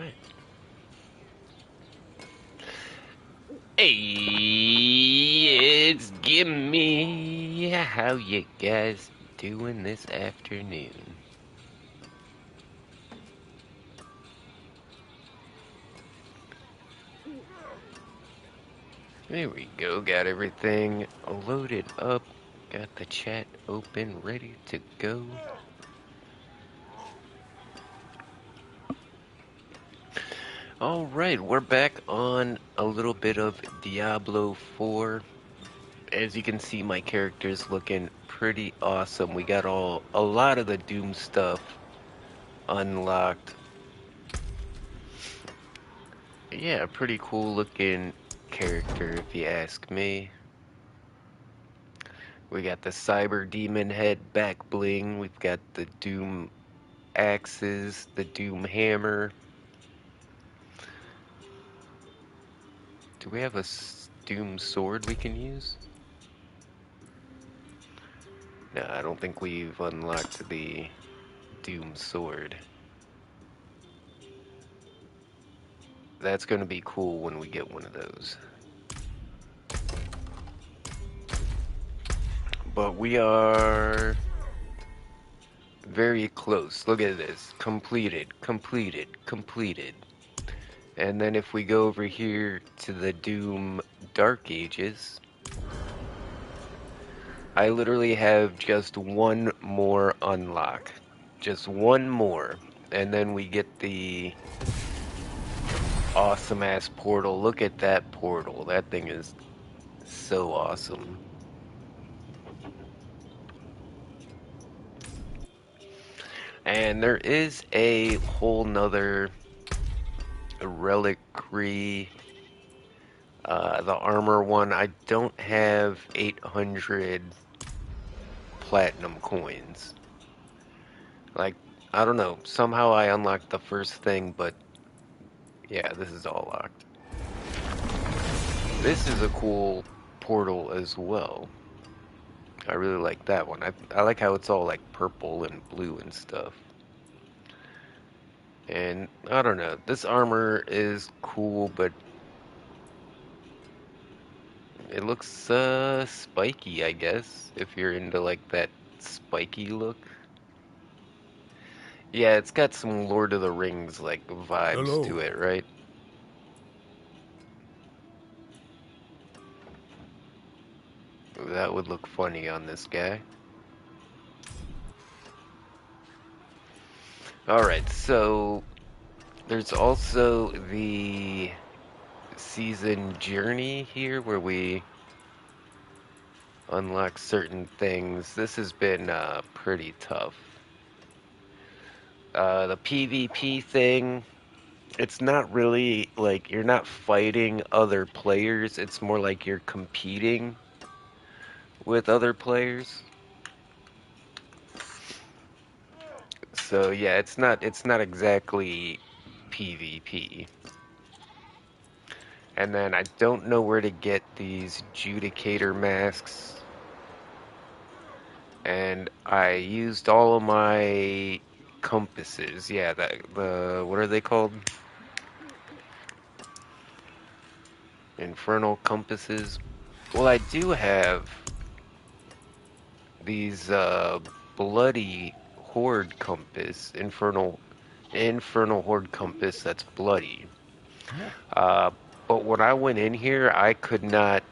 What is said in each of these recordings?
Alright. Hey, it's Gimme. How you guys doing this afternoon? There we go. Got everything loaded up. Got the chat open, ready to go. Alright, we're back on a little bit of Diablo 4. As you can see, my character's looking pretty awesome. We got a lot of the Doom stuff unlocked. Yeah, pretty cool looking character if you ask me. We got the Cyber Demon head back bling. We've got the Doom axes, the Doom hammer. Do we have a Doom sword we can use? No, I don't think we've unlocked the Doom sword. That's gonna be cool when we get one of those. But we are very close. Look at this. Completed, completed, completed. And then if we go over here to the Doom Dark Ages, I literally have just one more unlock. Just one more. And then we get the awesome ass portal. Look at that portal. That thing is so awesome. And there is a whole nother reliquary. The armor one, I don't have 800 platinum coins. Like, I don't know. Somehow I unlocked the first thing, but yeah, this is all locked. This is a cool portal as well. I really like that one. I like how it's all like purple and blue and stuff. And I don't know. This armor is cool, but it looks spiky, I guess, if you're into like that spiky look. Yeah, it's got some Lord of the Rings like vibes to Hello. it, right? That would look funny on this guy. Alright, so there's also the season journey here where we unlock certain things. This has been pretty tough. The PvP thing, it's not really like you're not fighting other players, it's more like you're competing with other players. So yeah, it's not exactly PvP. And then I don't know where to get these Judicator masks. And I used all of my compasses. Yeah, the what are they called? Infernal compasses. Well, I do have these bloody horde compass, infernal horde compass that's bloody. Uh, but when I went in here, I could not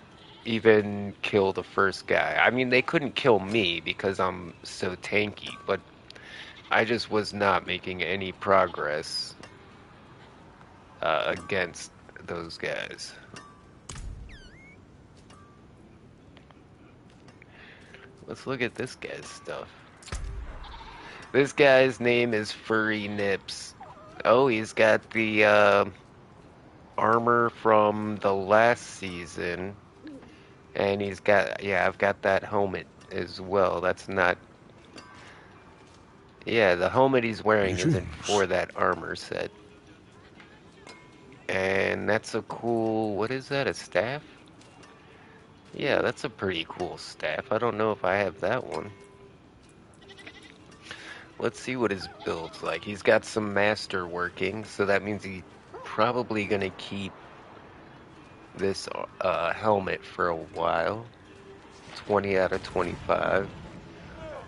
even kill the first guy. I mean, they couldn't kill me because I'm so tanky, but I just was not making any progress against those guys. Let's look at this guy's stuff. This guy's name is Furry Nips. Oh, he's got the armor from the last season. And he's got, yeah, I've got that helmet as well. That's not, yeah, the helmet he's wearing isn't Greetings. for that armor set. And that's a cool, what is that, a staff? Yeah, that's a pretty cool staff. I don't know if I have that one. Let's see what his build's like. He's got some master working, so that means he's probably gonna keep this helmet for a while. 20 out of 25.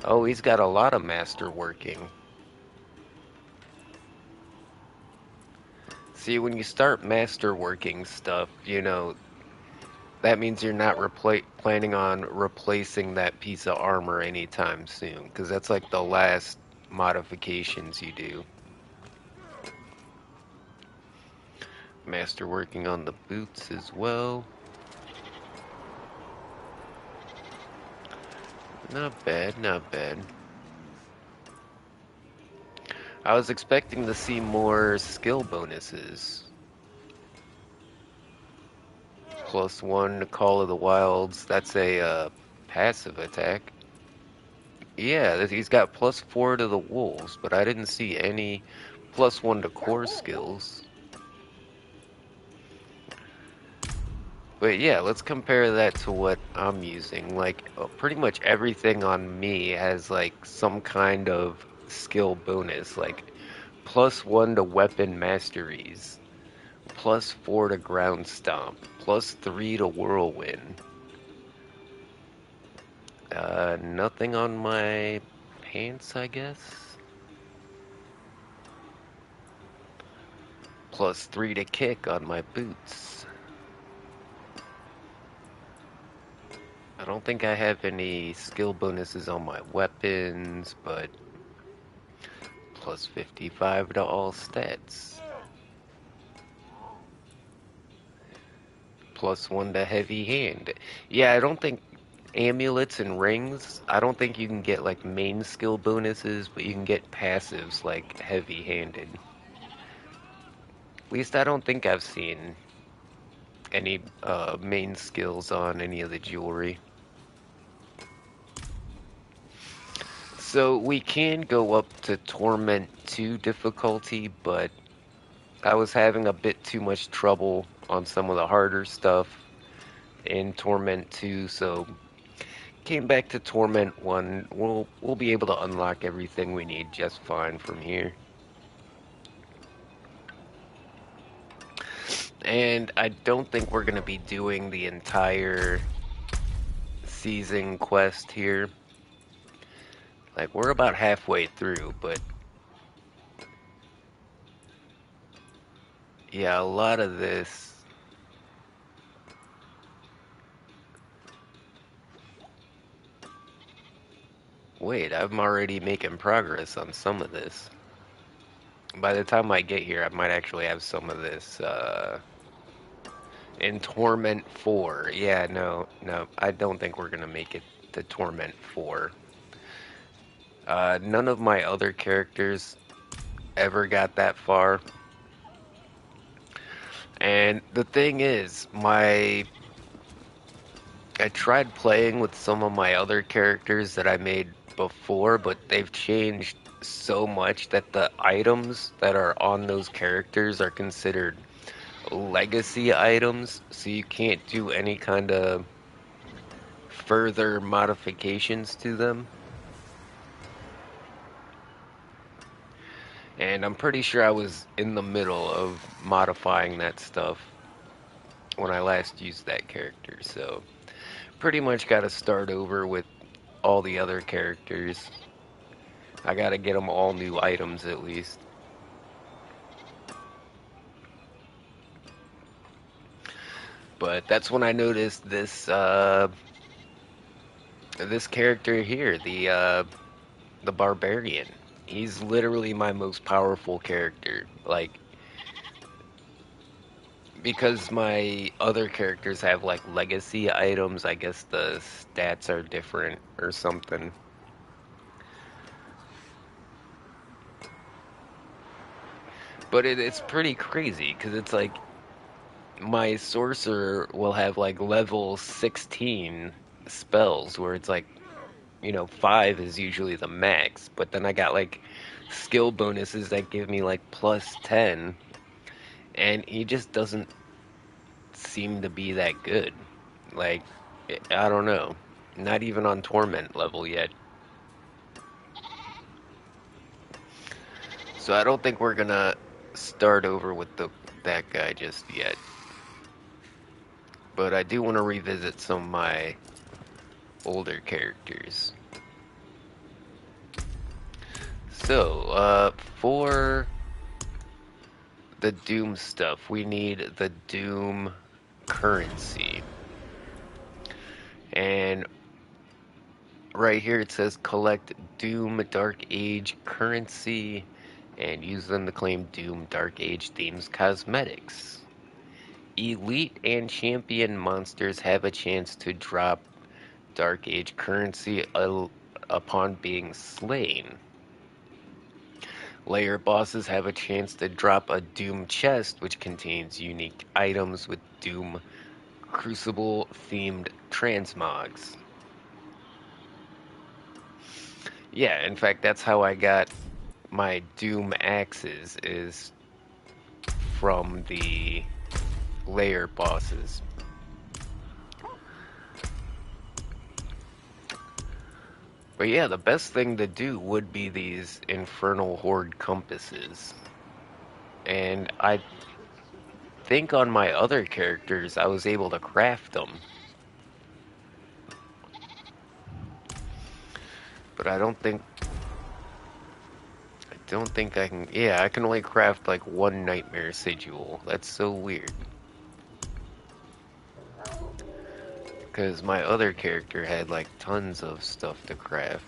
Oh, he's got a lot of master working. See, when you start master working stuff, that means you're not planning on replacing that piece of armor anytime soon, because that's like the last modifications you do. Master working on the boots as well. Not bad, not bad. I was expecting to see more skill bonuses. +1 to Call of the Wilds. That's a passive attack. Yeah, he's got +4 to the wolves, but I didn't see any +1 to core skills. But yeah, let's compare that to what I'm using. Like, pretty much everything on me has like some kind of skill bonus, like +1 to weapon masteries, +4 to ground stomp, +3 to whirlwind. Nothing on my pants, I guess. +3 to kick on my boots. I don't think I have any skill bonuses on my weapons, but +55 to all stats. +1 to heavy hand. Yeah, I don't think amulets and rings, I don't think you can get like main skill bonuses, but you can get passives like heavy handed. At least I don't think I've seen any main skills on any of the jewelry. So we can go up to Torment 2 difficulty, but I was having a bit too much trouble on some of the harder stuff in Torment 2, so came back to Torment 1. We'll be able to unlock everything we need just fine from here. And I don't think we're going to be doing the entire season quest here. Like, we're about halfway through, but yeah, a lot of this. Wait, I'm already making progress on some of this. By the time I get here, I might actually have some of this in Torment 4. Yeah, no, I don't think we're going to make it to Torment 4. None of my other characters ever got that far. And the thing is, I tried playing with some of my other characters that I made before, but they've changed so much that the items that are on those characters are considered legacy items, so you can't do any kind of further modifications to them. And I'm pretty sure I was in the middle of modifying that stuff when I last used that character, so pretty much got to start over with all the other characters. I got to get them all new items at least. But that's when I noticed this character here, the barbarian. He's literally my most powerful character. Like, because my other characters have like legacy items, I guess the stats are different or something. But it's pretty crazy because it's like my sorcerer will have like level 16 spells where it's like, 5 is usually the max, but then I got like skill bonuses that give me like +10, and he just doesn't seem to be that good. Like, I don't know. Not even on Torment level yet. So I don't think we're gonna start over with that guy just yet. But I do want to revisit some of my older characters. So, for the Doom stuff, we need the Doom currency. And right here it says collect Doom Dark Age currency and use them to claim Doom Dark Age themes cosmetics. Elite and champion monsters have a chance to drop Dark Age currency upon being slain. Layer bosses have a chance to drop a Doom chest, which contains unique items with Doom Crucible themed transmogs. Yeah, in fact, that's how I got my Doom axes, is from the layer bosses. But yeah, the best thing to do would be these Infernal Horde compasses. And I think on my other characters I was able to craft them. But I don't think I can. Yeah, I can only craft like one Nightmare Sigil. That's so weird. Because my other character had like tons of stuff to craft.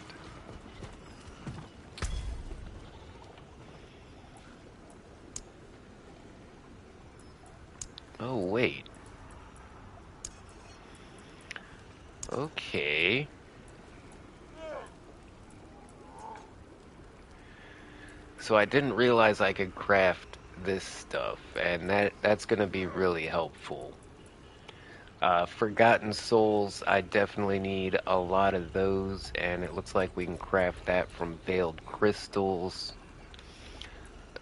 Oh, wait. Okay. So I didn't realize I could craft this stuff, and that's gonna be really helpful. Forgotten Souls, I definitely need a lot of those, and it looks like we can craft that from Veiled Crystals.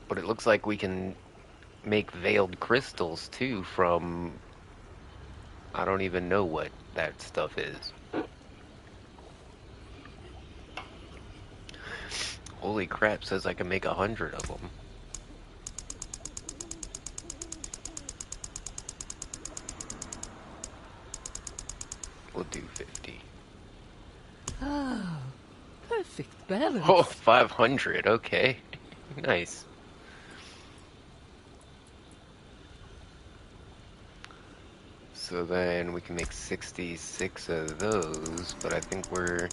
But it looks like we can make Veiled Crystals too from... I don't even know what that stuff is. Holy crap, says I can make 100 of them. We'll do 50. Oh, perfect balance. Oh, 500, okay. Nice. So then we can make 66 of those, but I think we're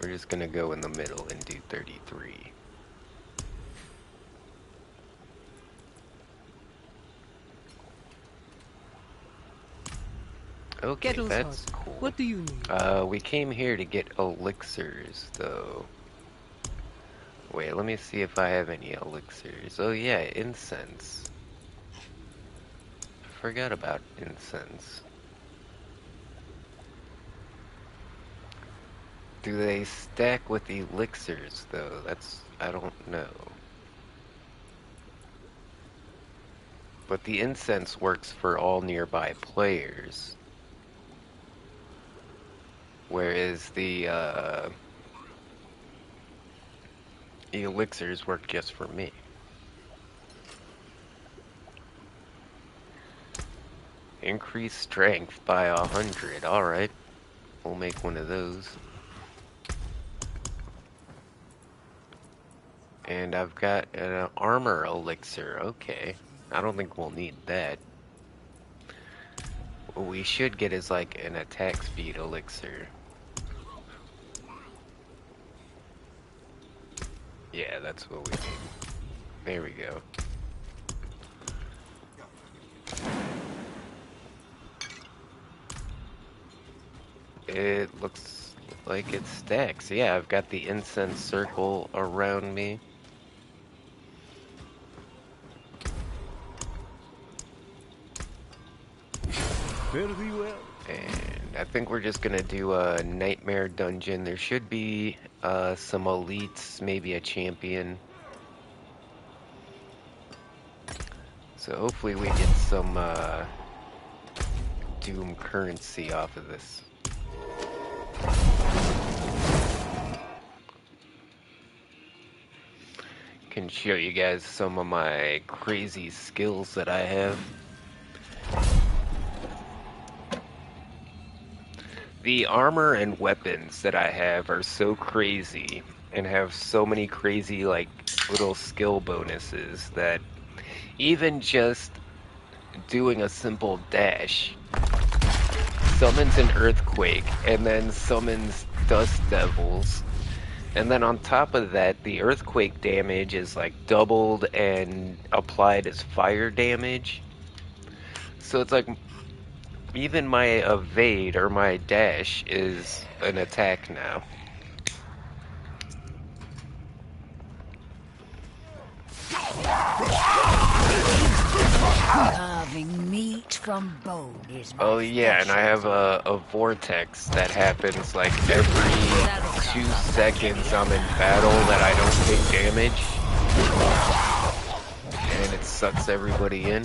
just gonna go in the middle and do 33. Okay, Kettle's that's hot. cool. What do you need? We came here to get elixirs, though. Wait, let me see if I have any elixirs. Oh yeah, incense. Forgot about incense. Do they stack with elixirs, though? I don't know. But the incense works for all nearby players. Whereas the elixirs work just for me. Increase strength by 100. Alright. We'll make one of those. And I've got an armor elixir. Okay. I don't think we'll need that. What we should get is like an attack speed elixir. Yeah, that's what we need. There we go. It looks like it stacks. Yeah, I've got the incense circle around me. Very well. And I think we're just gonna do a nightmare dungeon. There should be some elites, maybe a champion. So hopefully we get some Doom currency off of this. and show you guys some of my crazy skills that I have. The armor and weapons that I have are so crazy and have so many crazy, like, little skill bonuses that even just doing a simple dash summons an earthquake and then summons dust devils. And then on top of that, the earthquake damage is like doubled and applied as fire damage. So it's like even my evade or my dash is an attack now. Carving meat from bone is my Oh yeah, and I have a vortex that happens like every 2 seconds I'm in battle that I don't take damage. And it sucks everybody in.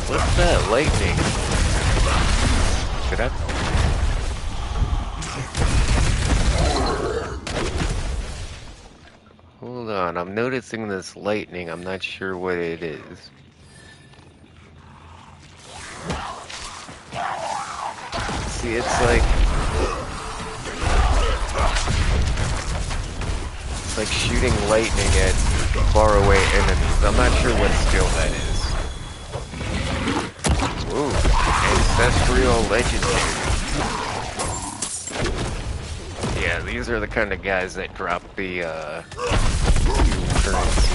What's that? Lightning? Did I? Hold on, I'm noticing this lightning. I'm not sure what it is. See, it's like shooting lightning at faraway enemies. I'm not sure what skill that is. Ooh, ancestral legendary. Yeah, these are the kind of guys that drop the currency.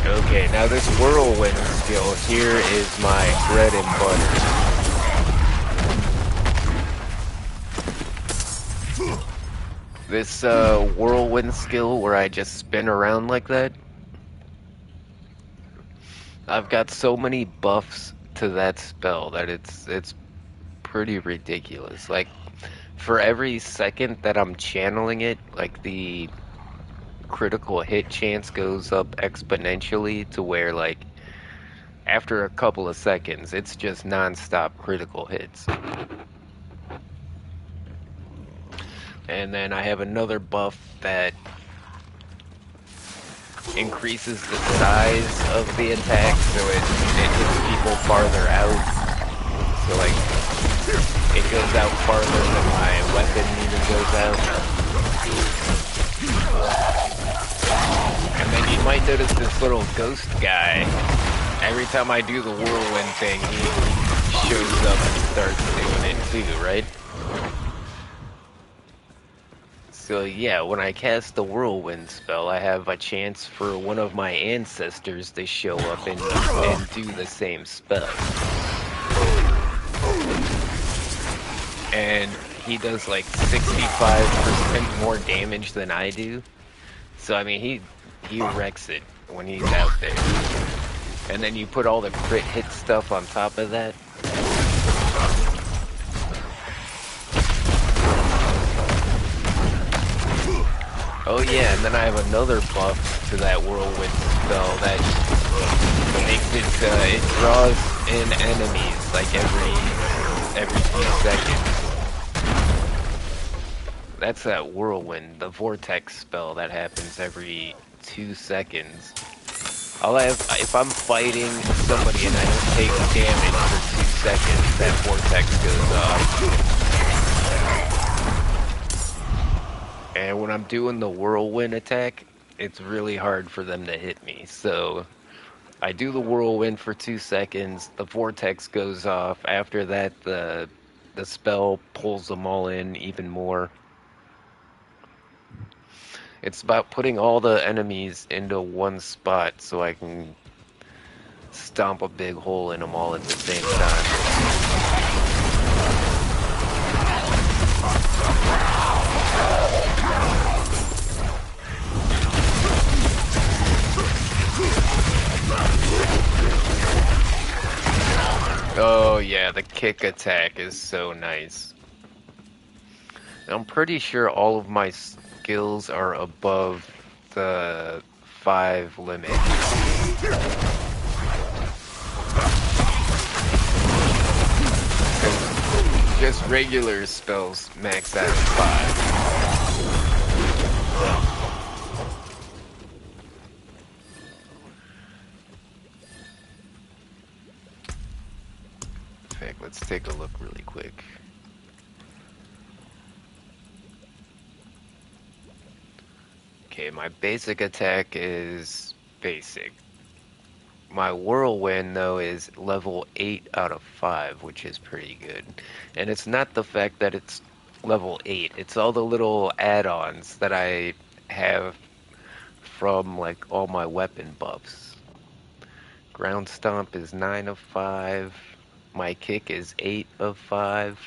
Okay, now this whirlwind skill here is my bread and butter. This whirlwind skill where I just spin around like that. I've got so many buffs to that spell that it's pretty ridiculous. Like for every second that I'm channeling it, like the critical hit chance goes up exponentially to where like after a couple of seconds it's just non-stop critical hits. And then I have another buff that increases the size of the attack so it hits people farther out. So like it goes out farther than my weapon even goes out. And then you might notice this little ghost guy. Every time I do the whirlwind thing, he shows up and starts doing it too, right? So yeah, when I cast the whirlwind spell, I have a chance for one of my ancestors to show up and do the same spell. And he does like 65% more damage than I do. So I mean, he wrecks it when he's out there. And then you put all the crit hit stuff on top of that. Oh yeah, and then I have another buff to that whirlwind spell that makes it draws in enemies like every few seconds. That's that whirlwind, the vortex spell that happens every 2 seconds. I'll have, if I'm fighting somebody and I don't take damage for 2 seconds, that vortex goes off. And when I'm doing the whirlwind attack, it's really hard for them to hit me. So I do the whirlwind for 2 seconds, the vortex goes off. After that, the spell pulls them all in even more. It's about putting all the enemies into one spot so I can stomp a big hole in them all at the same time. Oh yeah, the kick attack is so nice. I'm pretty sure all of my skills are above the 5 limit. Just regular spells max out at 5. In fact, let's take a look really quick. Okay, my basic attack is basic. My whirlwind, though, is level 8 out of 5, which is pretty good. And it's not the fact that it's level 8, it's all the little add-ons that I have from, like, all my weapon buffs. Ground Stomp is 9 of 5. My kick is 8 of 5.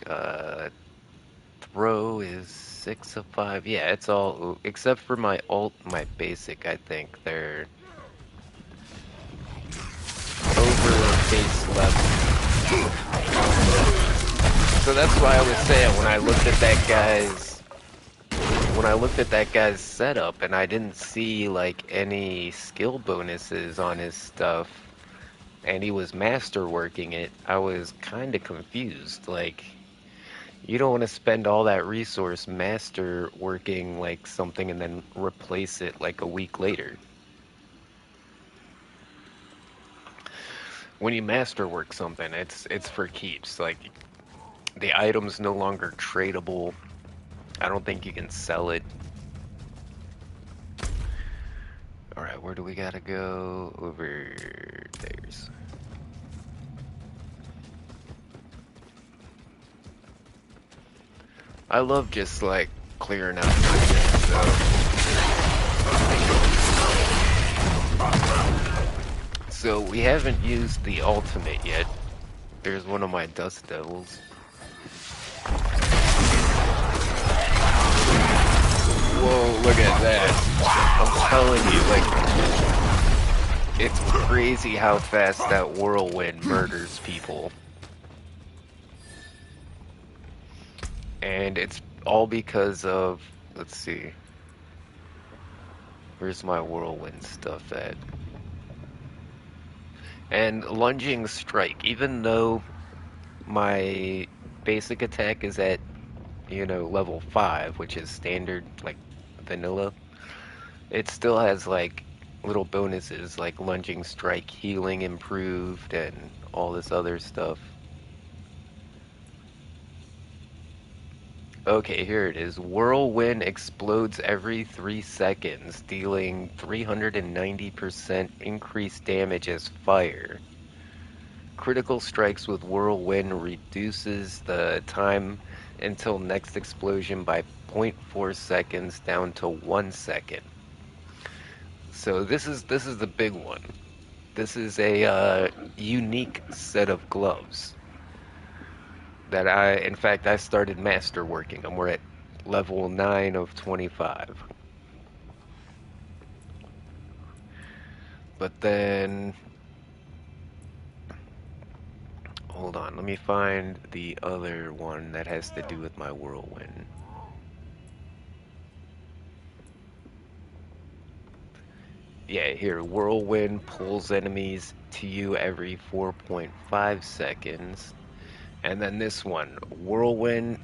Uh, Throw is 6 of 5. Yeah, it's all, except for my ult, my basic, I think. They're over base level. So that's why I was saying when I looked at that guy's setup and I didn't see like any skill bonuses on his stuff and he was masterworking it, I was kind of confused. Like, you don't want to spend all that resource masterworking like something and then replace it like a week later. When you masterwork something, it's for keeps. Like, the item's no longer tradable. I don't think you can sell it. Alright, where do we gotta go? Over there's. I love just like clearing out so we haven't used the ultimate yet. There's one of my Dust Devils. Whoa, look at that. I'm telling you, like, it's crazy how fast that whirlwind murders people. And it's all because of, let's see. Where's my whirlwind stuff at? And lunging strike, even though my basic attack is at, level 5, which is standard, like, vanilla, it still has, like, little bonuses, like lunging strike, healing improved, and all this other stuff. Okay, here it is. Whirlwind explodes every 3 seconds, dealing 390% increased damage as fire. Critical strikes with whirlwind reduces the time until next explosion by 0.4 seconds down to 1 second. So this is the big one. This is a unique set of gloves that in fact, I started masterworking them. We're at level 9 of 25. But then, hold on, let me find the other one that has to do with my whirlwind. Yeah, here, whirlwind pulls enemies to you every 4.5 seconds. And then this one, whirlwind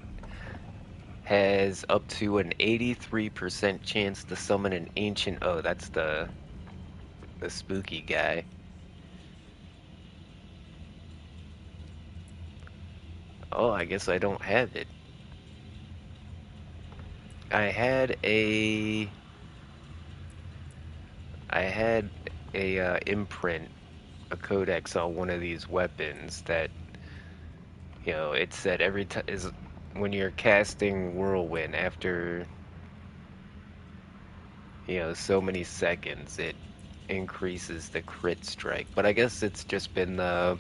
has up to an 83% chance to summon an ancient. Oh, that's the spooky guy. Oh, I guess I don't have it. I had a imprint, a codex on one of these weapons that, it said every time is when you're casting whirlwind after, so many seconds, it increases the crit strike. But I guess it's just been the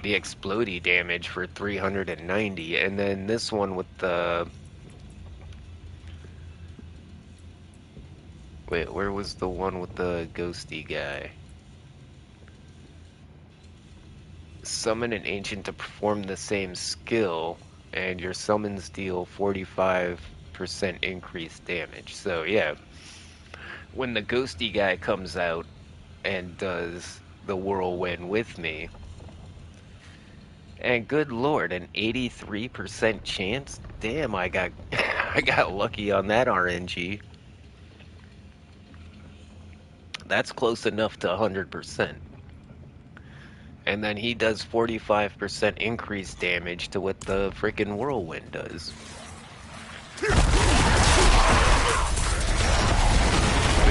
explodey damage for 390, and then this one with the. Wait, where was the one with the ghosty guy? Summon an ancient to perform the same skill. and your summons deal 45% increased damage. So yeah, when the ghosty guy comes out and does the whirlwind with me, and good lord, an 83% chance? Damn, I got I got lucky on that RNG. That's close enough to 100%. And then he does 45% increased damage to what the freaking whirlwind does. But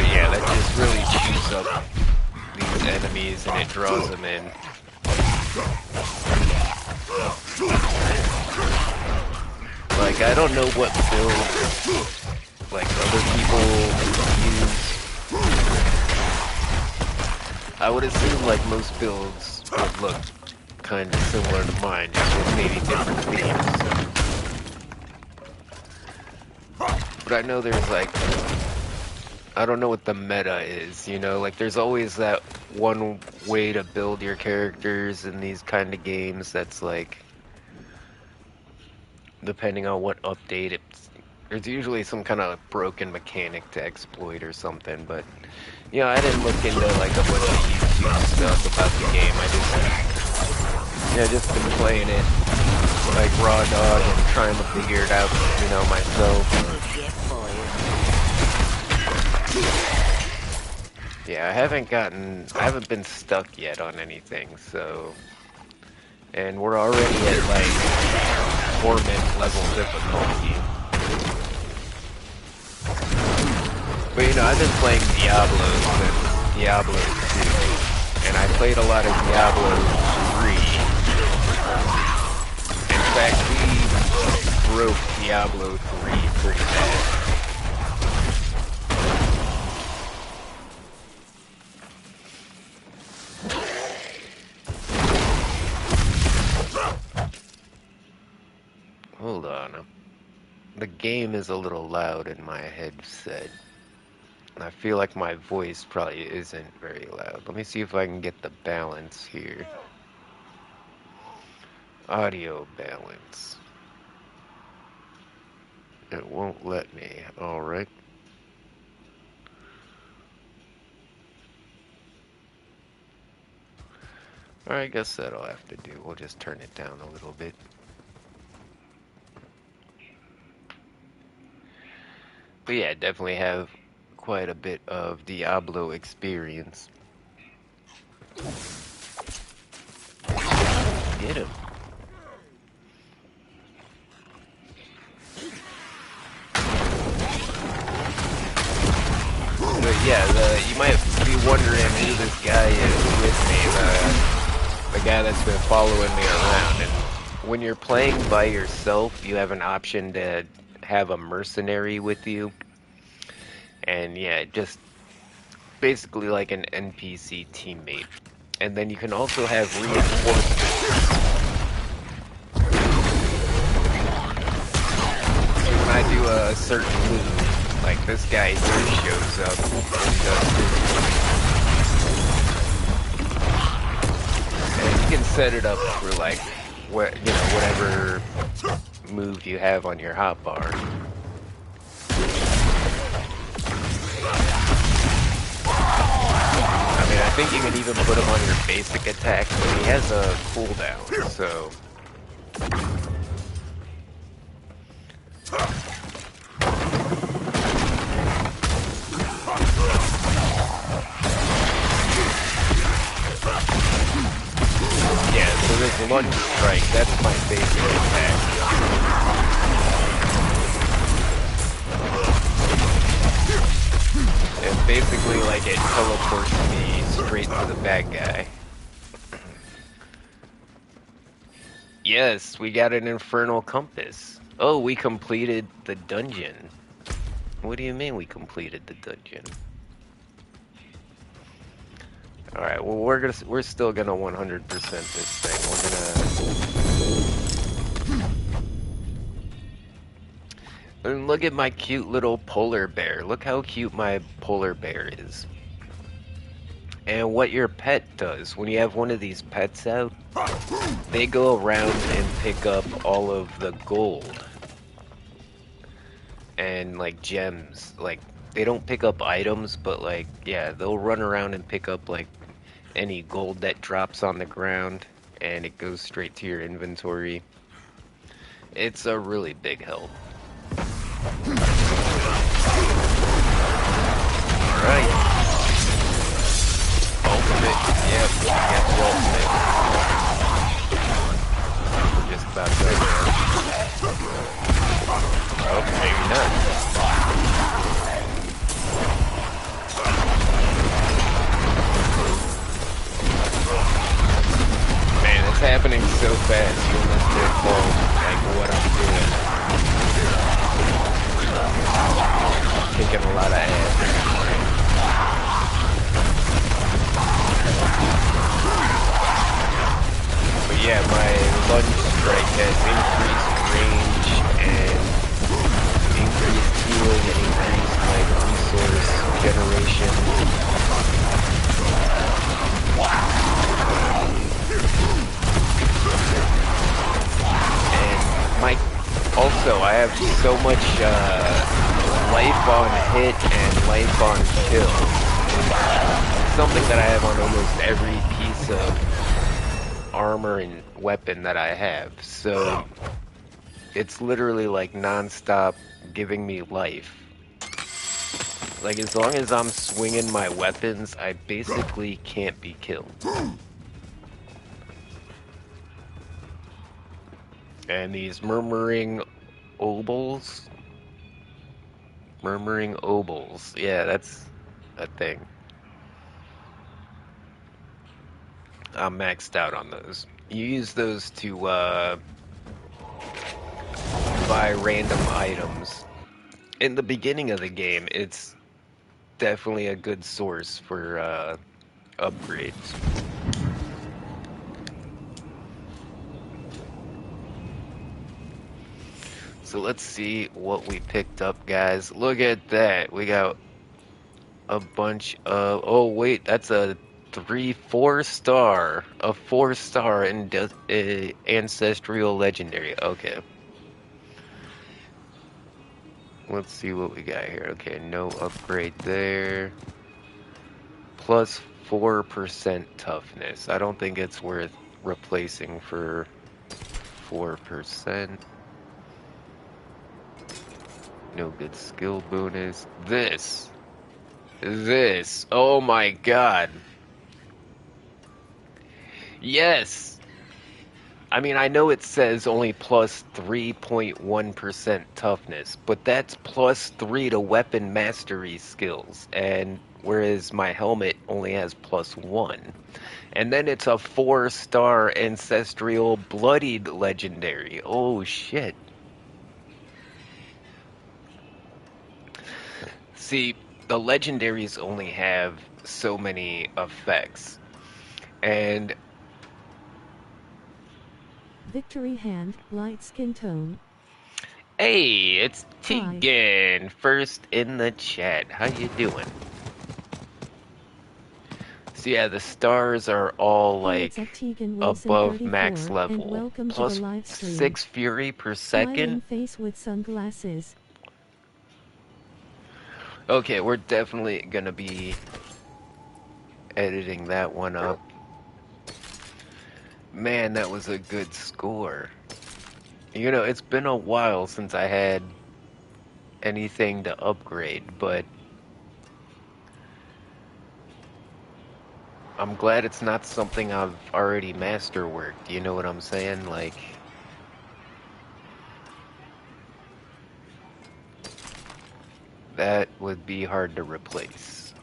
yeah, that just really chews up these enemies and it draws them in. Like, I don't know what build, like, other people use. I would assume, like, most builds would look kind of similar to mine, just with maybe different themes. But I know there's, like, I don't know what the meta is, you know? Like, there's always that one way to build your characters in these kind of games that's, like, depending on what update, there's usually some kind of broken mechanic to exploit or something, but, you know, I didn't look into, like, a bunch of YouTube stuff about the game. Just been playing it, like, raw dog and trying to figure it out, you know, myself. Yeah, I haven't been stuck yet on anything, so, and we're already at, like, torment level difficulty. But, you know, I've been playing Diablo since Diablo 2, and I played a lot of Diablo 3. In fact, we broke Diablo 3 pretty bad. Hold on. The game is a little loud in my headset. I feel like my voice probably isn't very loud. Let me see if I can get the balance here. Audio balance. It won't let me. Alright. Alright, I guess that'll have to do. We'll just turn it down a little bit. But yeah, definitely have quite a bit of Diablo experience. Get him. But yeah, you might be wondering who this guy is with me, the guy that's been following me around. And when you're playing by yourself, you have an option to have a mercenary with you. And yeah, just basically like an NPC teammate. And then you can also have reinforcements. So when I do a certain move, like this guy here shows up and you can set it up for like whatever move you have on your hotbar. I mean, I think you can even put him on your basic attack, but he has a cooldown, so. Yeah, so this lunge strike, that's my basic attack. And basically, like, it teleports me straight to the bad guy. Yes, we got an infernal compass. Oh, we completed the dungeon. What do you mean we completed the dungeon? Alright, well we're still gonna 100% this thing. And look at my cute little polar bear. Look how cute my polar bear is. And what your pet does, when you have one of these pets out, they go around and pick up all of the gold and like gems. Like they don't pick up items, but like yeah, they'll run around and pick up like any gold that drops on the ground and it goes straight to your inventory. It's a really big help. Alright. Ultimate. Yep, get the ultimate. We're just about done there. Oh, maybe not. Man, it's happening so fast, you almost can't call like what I'm doing. Kicking a lot of ass. But yeah, my lunge strike has increased range and increased healing and increased like resource generation. And also I have so much life on hit and life on kill. Something that I have on almost every piece of armor and weapon that I have. So it's literally like non-stop giving me life. Like as long as I'm swinging my weapons, I basically can't be killed. And these murmuring obols, yeah, that's a thing. I'm maxed out on those. You use those to buy random items. In the beginning of the game, it's definitely a good source for upgrades. So let's see what we picked up, guys. Look at that. We got a bunch of... Oh, wait, that's a 4-star. A 4-star in Ancestral Legendary. Okay. Let's see what we got here. Okay, no upgrade there. Plus 4% toughness. I don't think it's worth replacing for 4%. No good skill bonus. This. Oh my god. Yes. I mean, I know it says only plus 3.1% toughness, but that's plus 3 to weapon mastery skills, and whereas my helmet only has plus 1. And then it's a 4-star ancestral bloodied legendary. Oh shit. See, the legendaries only have so many effects. And Victory hand, light skin tone. hey, it's Hi. Tegan, first in the chat. How you doing? So yeah, the stars are all Hey, like it's at Tegan Wilson above 34, max and level. welcome to Plus the live stream. 6 fury per Smiling second. face with sunglasses. Okay, we're definitely gonna be editing that one up. Man, that was a good score. You know, it's been a while since I had anything to upgrade, but I'm glad it's not something I've already masterworked. You know what I'm saying? Like, that would be hard to replace.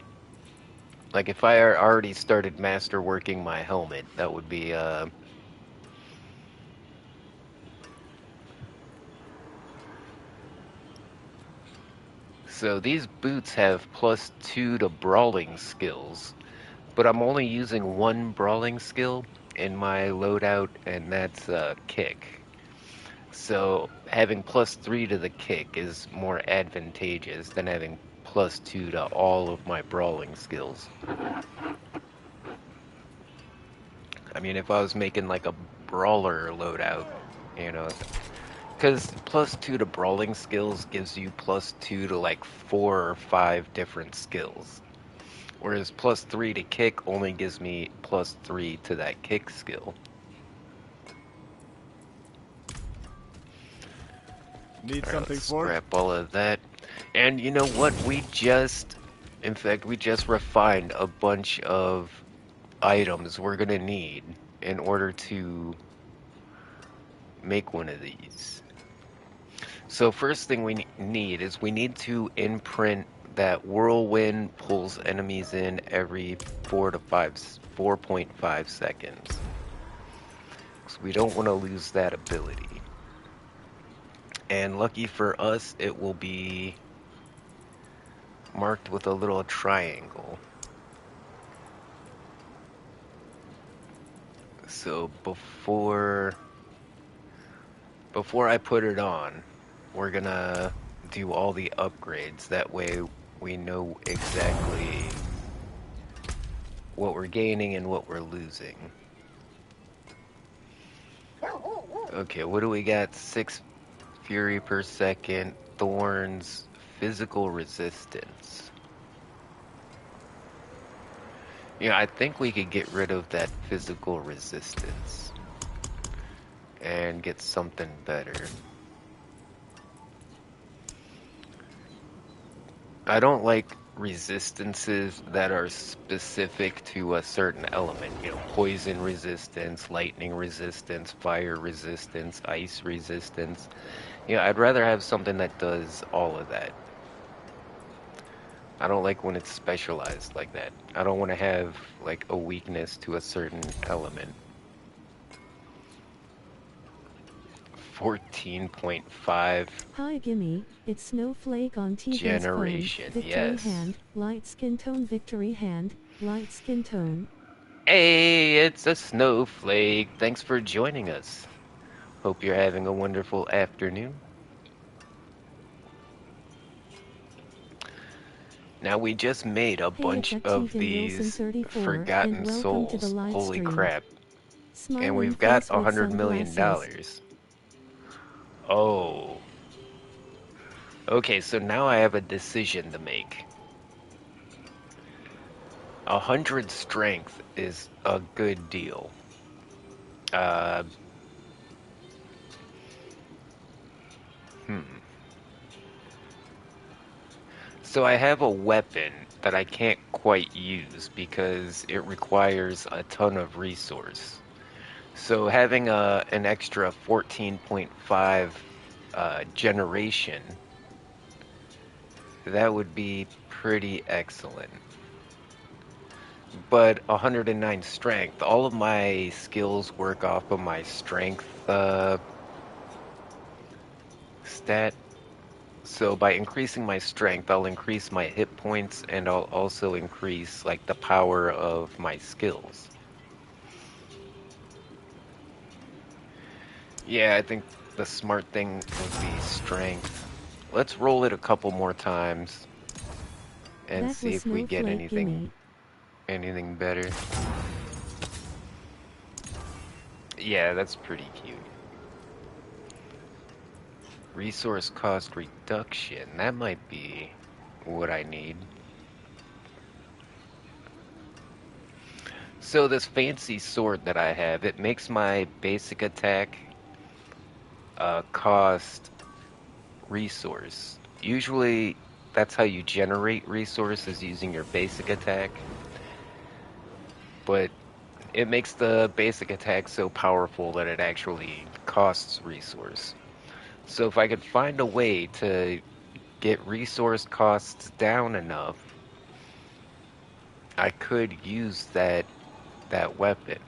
Like, if I already started masterworking my helmet, that would be, So these boots have plus 2 to brawling skills, but I'm only using one brawling skill in my loadout, and that's kick. So having plus 3 to the kick is more advantageous than having plus 2 to all of my brawling skills. mean, if I was making like a brawler loadout, you know, because +2 to brawling skills gives you +2 to like 4 or 5 different skills. Whereas +3 to kick only gives me +3 to that kick skill. Need Alright, something let's for it? scrap all of that. And you know what? In fact, we just refined a bunch of items we're gonna need in order to make one of these. So first thing we need is we need to imprint that whirlwind pulls enemies in every 4.5 seconds. So we don't want to lose that ability. And lucky for us, it will be marked with a little triangle. So before I put it on, we're gonna do all the upgrades. That way we know exactly what we're gaining and what we're losing. Okay, what do we got? 6 fury per second, thorns, physical resistance. Yeah, I think we could get rid of that physical resistance and get something better. I don't like resistances that are specific to a certain element. You know, poison resistance, lightning resistance, fire resistance, ice resistance. Yeah, I'd rather have something that does all of that. I don't like when it's specialized like that. I don't want to have like a weakness to a certain element. 14.5 Hi gimme, it's Snowflake on TV's phone. generation. Victory Yes. hand, light skin tone, victory hand, light skin tone. Hey, it's a snowflake. Thanks for joining us. Hope you're having a wonderful afternoon. Now, we just made a Hey, it's bunch of Active Wilson these 34, and forgotten welcome to the souls. live Holy stream. crap. And Smiling we've got face with $100 million. sunglasses. Oh. Okay, so now I have a decision to make. 100 strength is a good deal. Uh, hmm. So I have a weapon that I can't quite use because it requires a ton of resource. So having an extra 14.5 generation, that would be pretty excellent. But 109 strength, all of my skills work off of my strength stat. So by increasing my strength, I'll increase my hit points and I'll also increase like the power of my skills. Yeah, I think the smart thing would be strength. Let's roll it a couple more times and That see was if we get Snowflake gimme. anything better. Yeah, that's pretty cute. Resource cost reduction. That might be what I need. So this fancy sword that I have, it makes my basic attack cost resource. Usually that's how you generate resources using your basic attack. But it makes the basic attack so powerful that it actually costs resource. So if I could find a way to get resource costs down enough, I could use that weapon.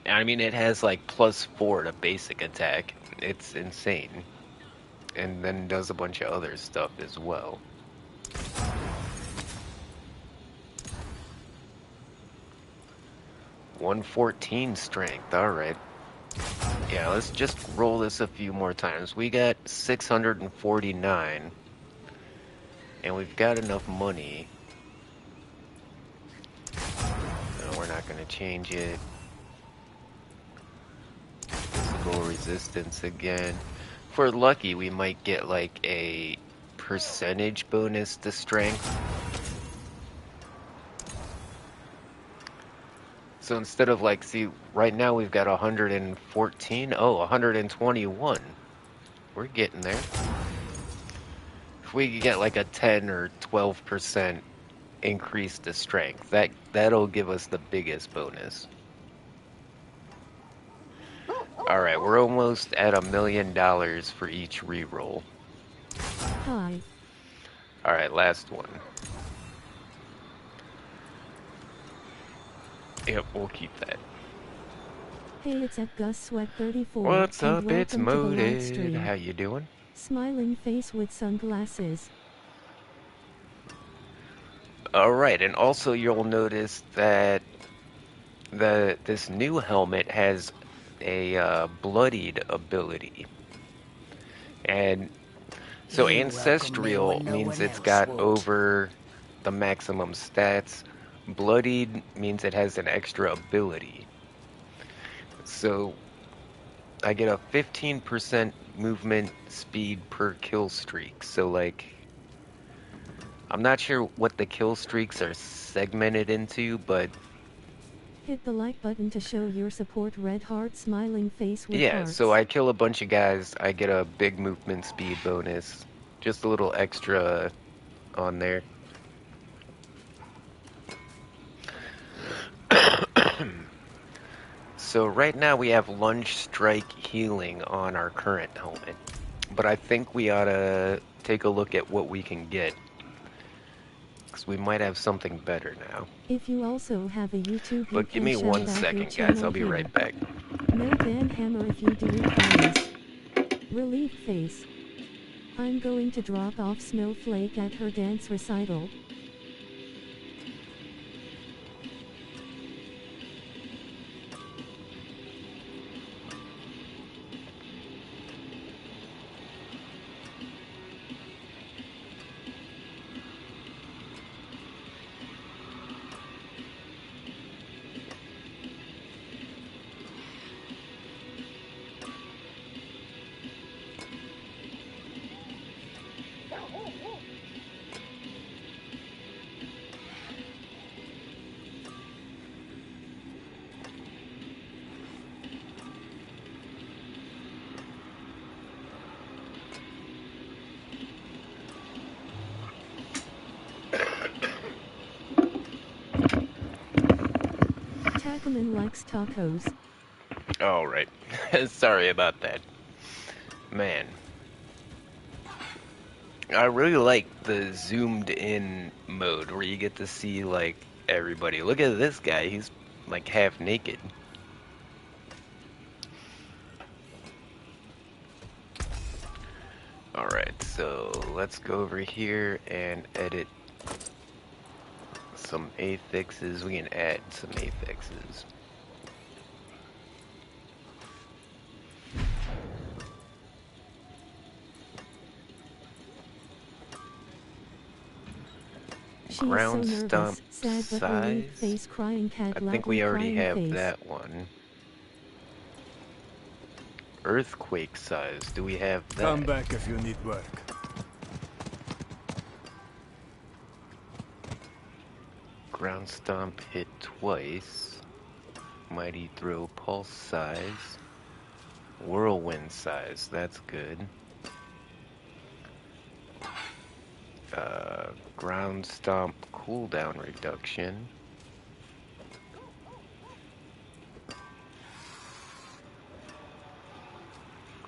I mean, it has like +4 to basic attack. It's insane. And then does a bunch of other stuff as well. $114 strength. All right. Yeah, let's just roll this a few more times. We got 649, and we've got enough money not gonna change it. Physical resistance again. If we're lucky, we might get like a percentage bonus to strength. So instead of like, see, right now we've got 114. Oh, 121. We're getting there. If we could get like a 10 or 12% increase to strength, that'll give us the biggest bonus. Alright, we're almost at $1 million for each reroll. Hi. Alright, last one. Yep, we'll keep that. Hey, it's at Gus Sweat 34. What's and up? It's welcome to the live Moded. stream. How you doing? Smiling face with sunglasses. Alright, and also you'll notice that this new helmet has a bloodied ability. And so You welcome me ancestral when no means one it's else got would. over the maximum stats. Bloodied means it has an extra ability. So I get a 15% movement speed per kill streak. So like, I'm not sure what the kill streaks are segmented into, but Hit the like button to show your support. Red heart smiling face with yeah, hearts. so I kill a bunch of guys, I get a big movement speed bonus. Just a little extra on there. So right now we have lunge strike healing on our current helmet. But I think we ought to take a look at what we can get. Because we might have something better now. If you also have a YouTube, you But give can me shout 1 out your second, guys. channel I'll be here. right back. No Dan Hammer if you do it, promise. Relief face. I'm going to drop off Snowflake at her dance recital. Tackman likes tacos. Alright. Sorry about that. Man. I really like the zoomed in mode where you get to see like everybody. Look at this guy, he's like half naked. Alright, so let's go over here and edit some affixes. We can add some affixes. She's Ground so stump nervous, sad but relief size. face crying cat I think loudly we already crying have face. that one. Earthquake size. Do we have that? Come back if you need work. Ground stomp hit twice. Mighty throw pulse size. Whirlwind size. That's good. Ground stomp cooldown reduction.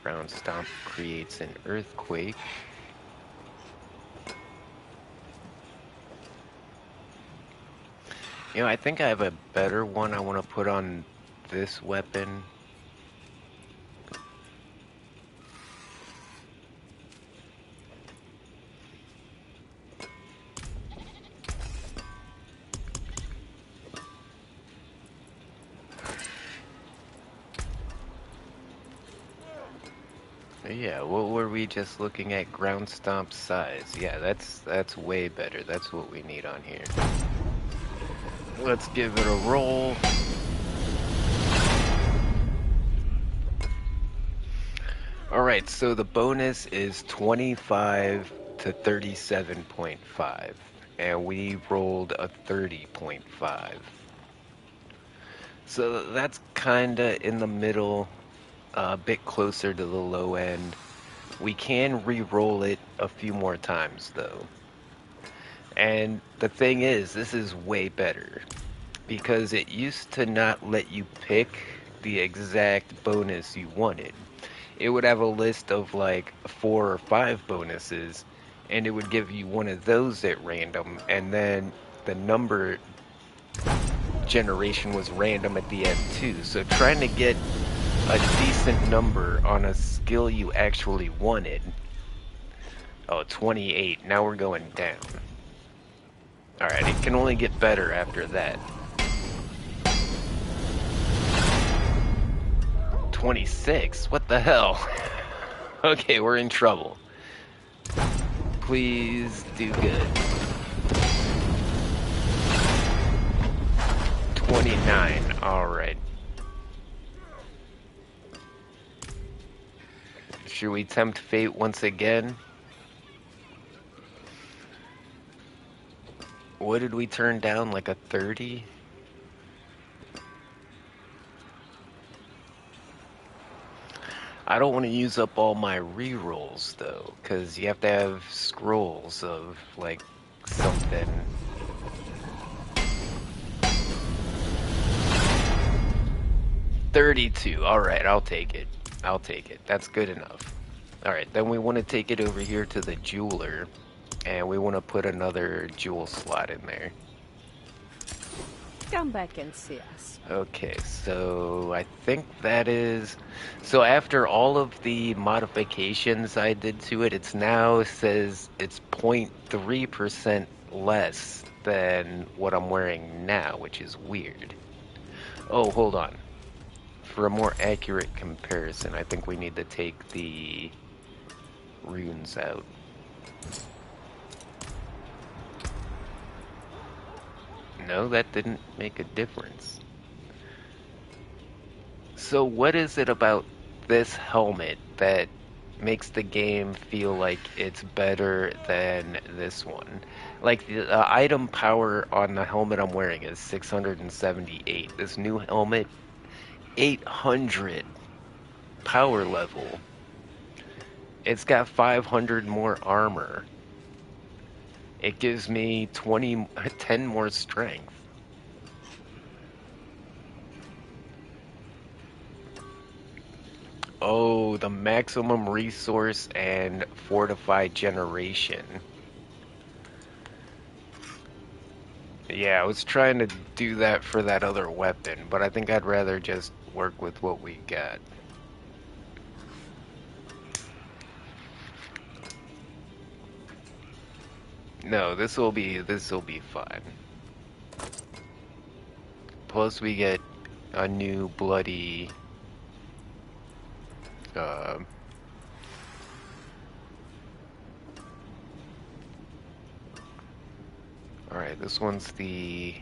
Ground stomp creates an earthquake. You know, I think I have a better one I want to put on this weapon. Yeah, what were we just looking at? Ground stomp size. Yeah, that's way better. That's what we need on here. Let's give it a roll. Alright, so the bonus is 25 to 37.5, and we rolled a 30.5. So that's kinda in the middle, a bit closer to the low end. We can re-roll it a few more times though. And the thing is, this is way better because it used to not let you pick the exact bonus you wanted. It would have a list of like 4 or 5 bonuses, and it would give you one of those at random, and then the number generation was random at the end too. So trying to get a decent number on a skill you actually wanted. Oh, 28. Now we're going down. Alright, it can only get better after that. 26? What the hell? Okay, we're in trouble. Please do good. 29. Alright. Should we tempt fate once again? What did we turn down? Like a 30? I don't want to use up all my rerolls though, because you have to have scrolls of like something. 32. Alright, I'll take it. I'll take it. That's good enough. Alright, then we want to take it over here to the jeweler, and we want to put another jewel slot in there. Come back and see us. Okay, so I think that is... So after all of the modifications I did to it, it's now says it's 0.3% less than what I'm wearing now, which is weird. Oh, hold on. For a more accurate comparison, I think we need to take the runes out. No, that didn't make a difference. So what is it about this helmet that makes the game feel like it's better than this one? Like the item power on the helmet I'm wearing is 678. This new helmet, 800 power level. It's got 500 more armor. It gives me 10 more strength. Oh, the maximum resource and fortified generation. Yeah, I was trying to do that for that other weapon, but I think I'd rather just work with what we got. No, this'll be fine. Plus we get a new bloody uh Alright, this one's the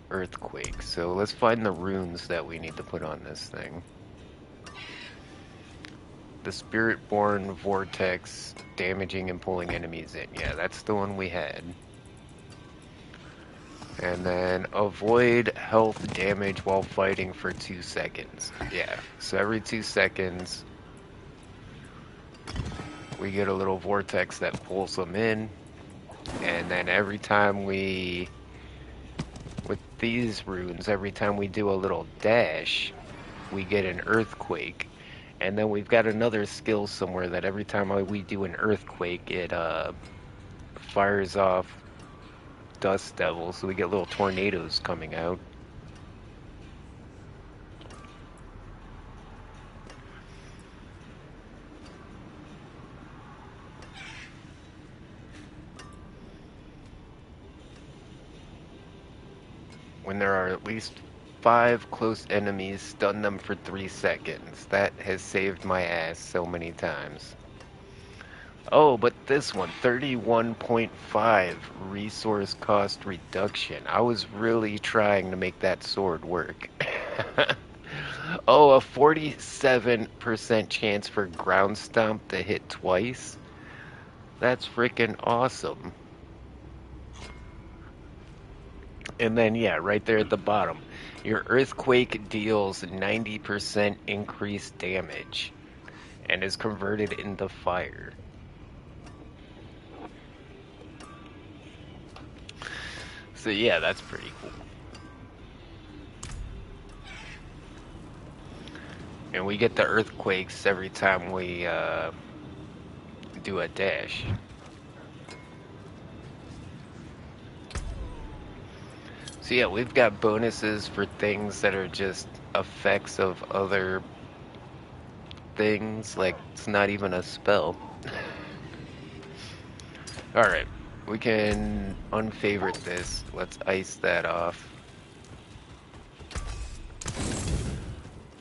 earthquake. So let's find the runes that we need to put on this thing. The Spirit-born vortex, damaging and pulling enemies in. Yeah, that's the one we had. And then avoid health damage while fighting for 2 seconds. Yeah, so every 2 seconds we get a little vortex that pulls them in. And then every time with these runes, every time we do a little dash, we get an earthquake. And then we've got another skill somewhere that every time we do an earthquake, it fires off dust devils, so we get little tornadoes coming out. When there are at least 5 close enemies, stun them for 3 seconds. That has saved my ass so many times. Oh, but this one, 31.5 resource cost reduction. I was really trying to make that sword work. Oh, a 47% chance for ground stomp to hit twice. That's freaking awesome. And then, yeah, right there at the bottom, your earthquake deals 90% increased damage and is converted into fire. So yeah, that's pretty cool. And we get the earthquakes every time we do a dash. So yeah, we've got bonuses for things that are just effects of other things, like it's not even a spell. Alright, we can unfavorite this. Let's ice that off.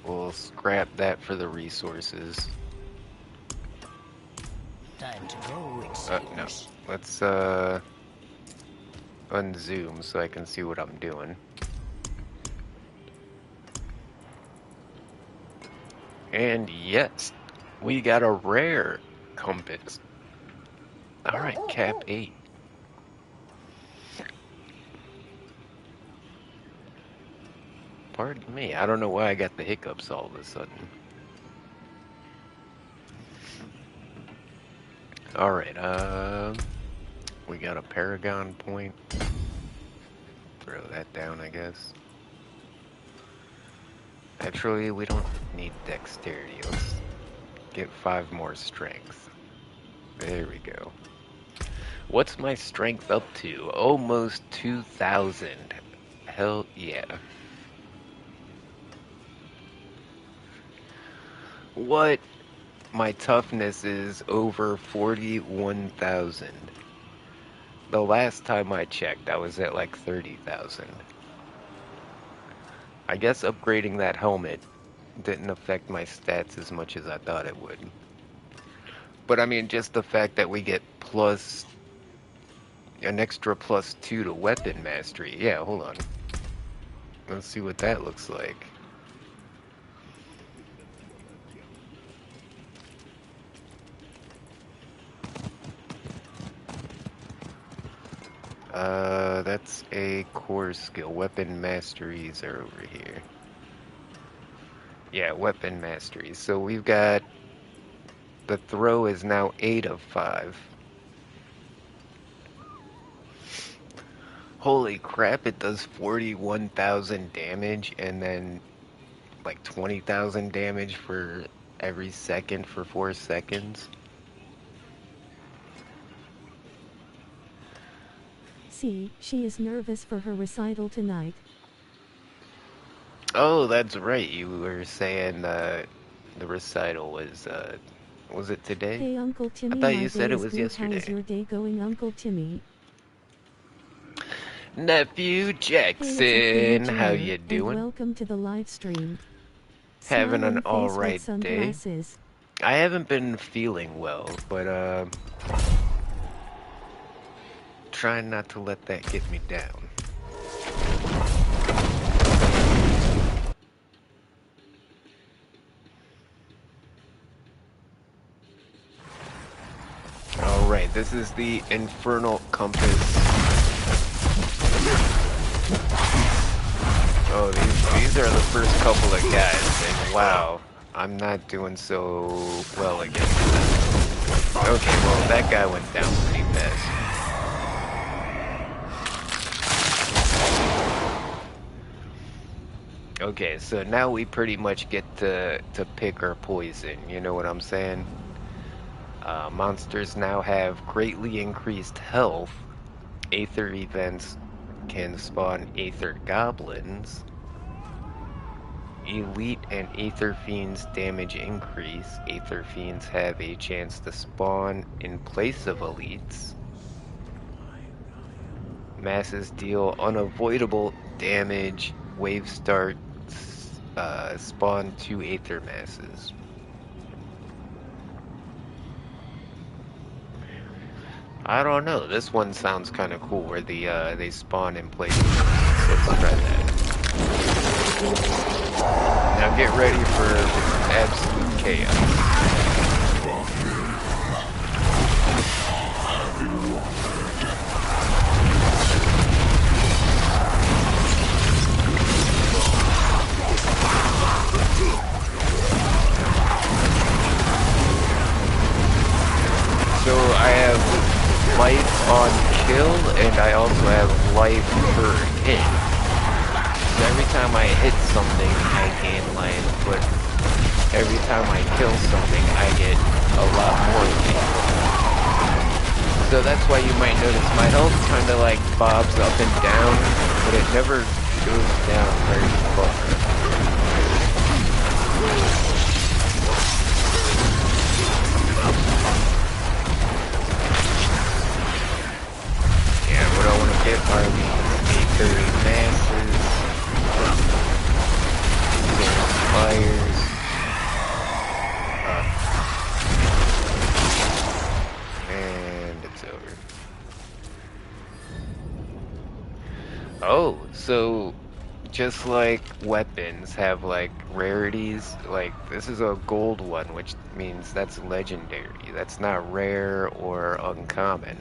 We'll scrap that for the resources. Time to go, it No. seems. Let's unzoom so I can see what I'm doing. And yes, we got a rare compass. Alright, cap 8. Pardon me, I don't know why I got the hiccups all of a sudden. Alright, we got a Paragon point. Throw that down, I guess. Actually, we don't need dexterity. Let's get 5 more strength. There we go. What's my strength up to? Almost 2,000. Hell yeah. What? My toughness is over 41,000. The last time I checked, I was at like 30,000. I guess upgrading that helmet didn't affect my stats as much as I thought it would. But I mean, just the fact that we get an extra +2 to weapon mastery. Yeah, hold on. Let's see what that looks like. That's a core skill. Weapon masteries are over here. Yeah, weapon masteries. So we've got the throw is now 8 of 5. Holy crap, it does 41,000 damage and then like 20,000 damage for every second for 4 seconds. See, she is nervous for her recital tonight. Oh, that's right. You were saying the recital was it today? Hey Uncle I Timmy, thought my you day said it is was good. How is yesterday. your day going, Uncle Timmy? Nephew Hey, it's Athena Jackson, how Jr., you and doing? welcome to the live stream. Having an Smiling face with alright day. sunglasses. I haven't been feeling well, but trying not to let that get me down. Alright, this is the Infernal Compass. Oh, these are the first couple of guys, and wow, I'm not doing so well against them. Okay, well, that guy went down pretty fast. Okay, so now we pretty much get to pick our poison, you know what I'm saying? Monsters now have greatly increased health. Aether events can spawn Aether goblins. Elite and Aether Fiends damage increase. Aether Fiends have a chance to spawn in place of elites. Masses deal unavoidable damage. Wave start spawn 2 Aether masses. I don't know. This one sounds kind of cool where they spawn in places. Let's try that. Now get ready for absolute chaos. So I have life on kill, and I also have life per hit. So every time I hit something, I gain life, but every time I kill something, I get a lot more life. So that's why you might notice my health kind of like bobs up and down, but it never goes down very far. What I want to get are these Aether Masses, these fires, and it's over. Oh, so just like weapons have like rarities, like this is a gold one, which means that's legendary. That's not rare or uncommon.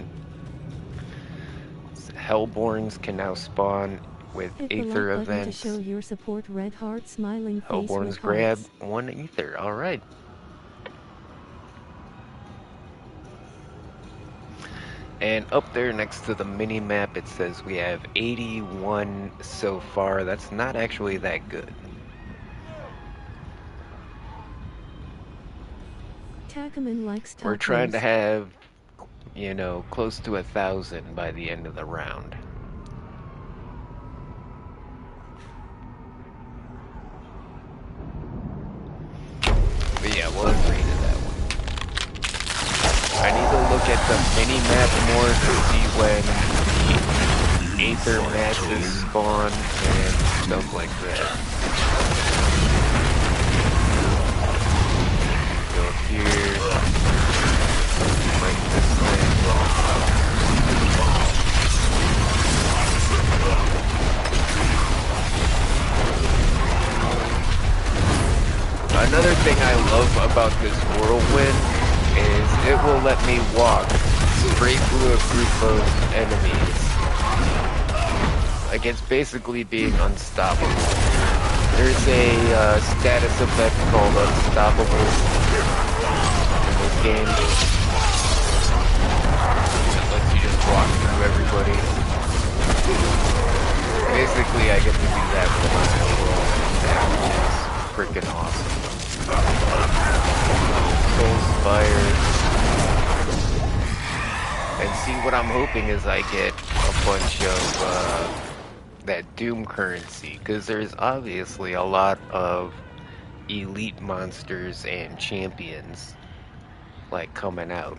Hellborns can now spawn with Hit the Aether like button events. to show your support. Red heart, smiling face Hellborns with grab hearts. 1 Aether. Alright. And up there next to the mini map, it says we have 81 so far. That's not actually that good. Takaman likes tacos. We're trying to have, you know, close to 1,000 by the end of the round. But yeah, we'll agree to that one. I need to look at the mini-map more to see when the Aether Masses spawn and stuff like that. Go up here. Break this thing. Another thing I love about this whirlwind is it will let me walk straight through a group of enemies. Like it's basically being unstoppable. There's a status effect called Unstoppable in this game. It lets you just walk through everybody. Basically, I get to do that for my whole world, which is freaking awesome. Soul Spire. And see, what I'm hoping is I get a bunch of that Doom currency, because there's obviously a lot of elite monsters and champions like coming out.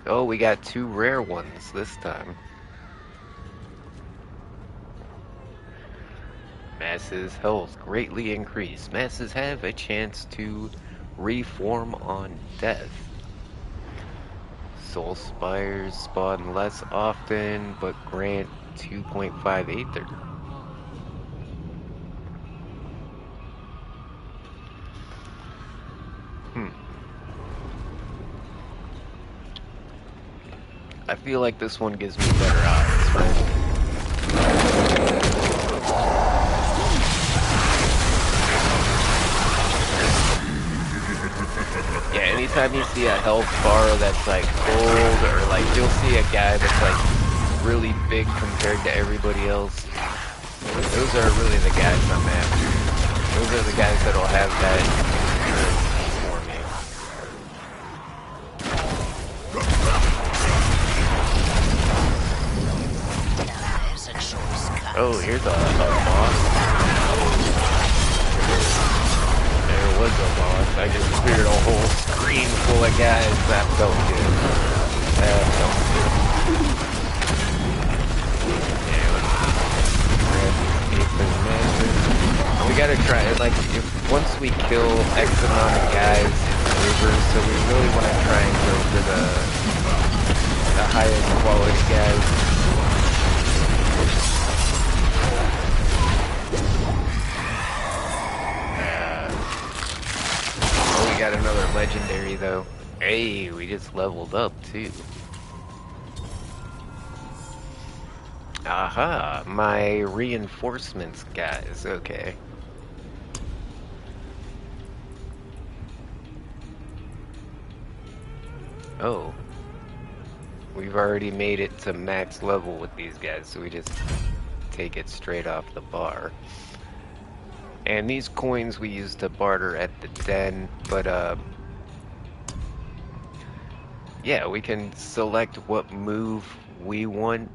Oh, we got 2 rare ones this time. Masses' health greatly increased. Masses have a chance to reform on death. Soul Spires spawn less often, but grant 2.5 Aether. I feel like this one gives me better odds, right? Yeah, anytime you see a health bar that's like gold, or like you'll see a guy that's like really big compared to everybody else, those are really the guys I'm after. Those are the guys that'll have that for me. Oh, here's a boss. There was a boss. I just cleared a whole screen full of guys. That felt good. That felt good. Yeah, let's grab these Aether Masses. We gotta try it, like, once we kill X amount of guys, it's over, so we really want to try and go for the highest quality guys. Oh, we got another legendary though. Hey, we just leveled up too. Aha, my reinforcements guys, okay. Oh. We've already made it to max level with these guys, so we just take it straight off the bar. And these coins we use to barter at the den, but yeah, we can select what move we want.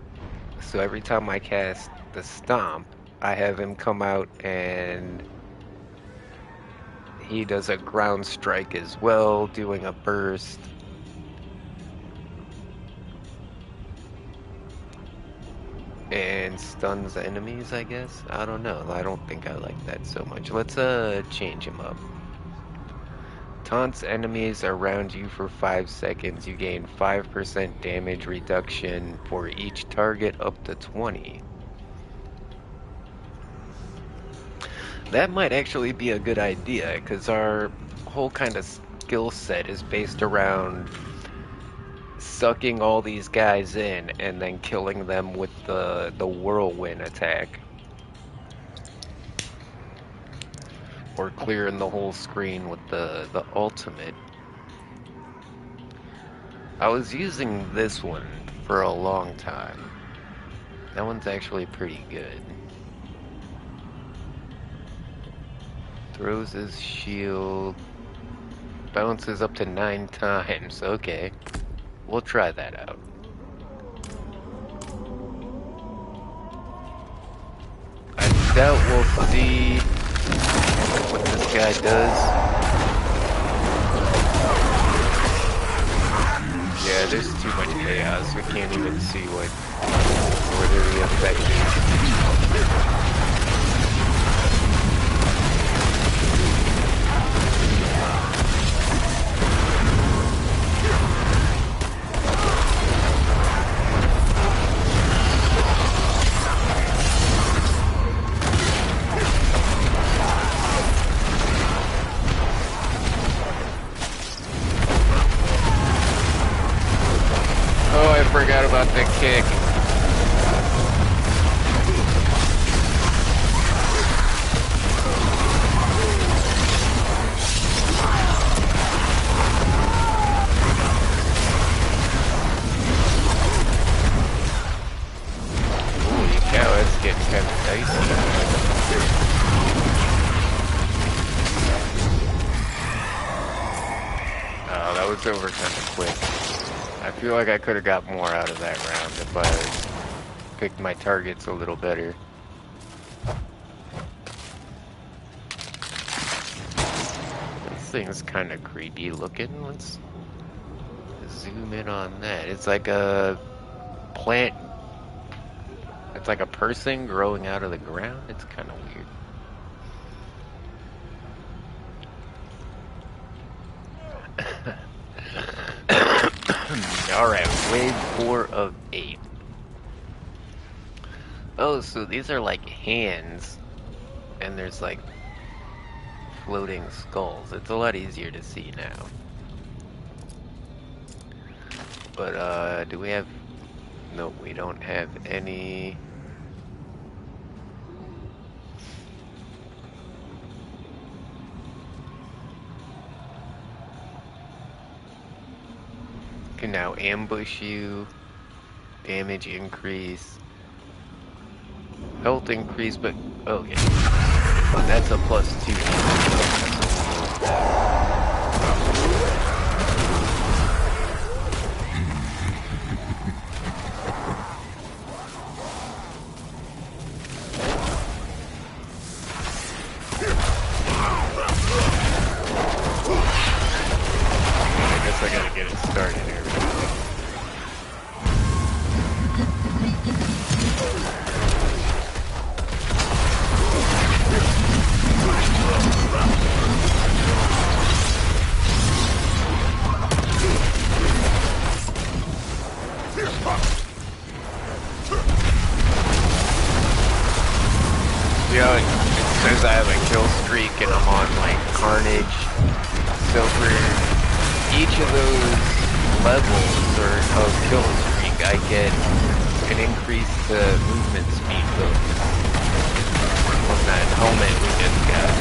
So every time I cast the stomp, I have him come out and he does a ground strike as well, doing a burst. And stuns enemies, I guess? I don't know. I don't think I like that so much. Let's change him up. Taunts enemies around you for 5 seconds. You gain 5% damage reduction for each target up to 20. That might actually be a good idea, because our whole kind of skill set is based around sucking all these guys in and then killing them with the whirlwind attack. Or clearing the whole screen with the ultimate. I was using this one for a long time. That one's actually pretty good. Throws his shield. Bounces up to 9 times. Okay. We'll try that out. I doubt we'll see what this guy does. Yeah, there's too much chaos. We can't even see what the effect is. Oh, I forgot about the kick. Holy cow, that's getting kind of dicey. Oh, that was over kind of quick. I feel like I could have got more out of that round if I picked my targets a little better. This thing's kind of creepy looking. Let's zoom in on that. It's like a plant. It's like a person growing out of the ground. It's kind of weird. Alright, wave 4 of 8. Oh, so these are like hands, and there's like floating skulls. It's a lot easier to see now. But, do we have... Nope, we don't have any... Can now ambush you, damage increase, health increase, but okay, but that's a +2. I guess I gotta get it started here. You know, it says I have a kill streak and I'm on like Carnage. So for each of those levels or of kill streak, I get an increase to movement speed boost. On that helmet we just got,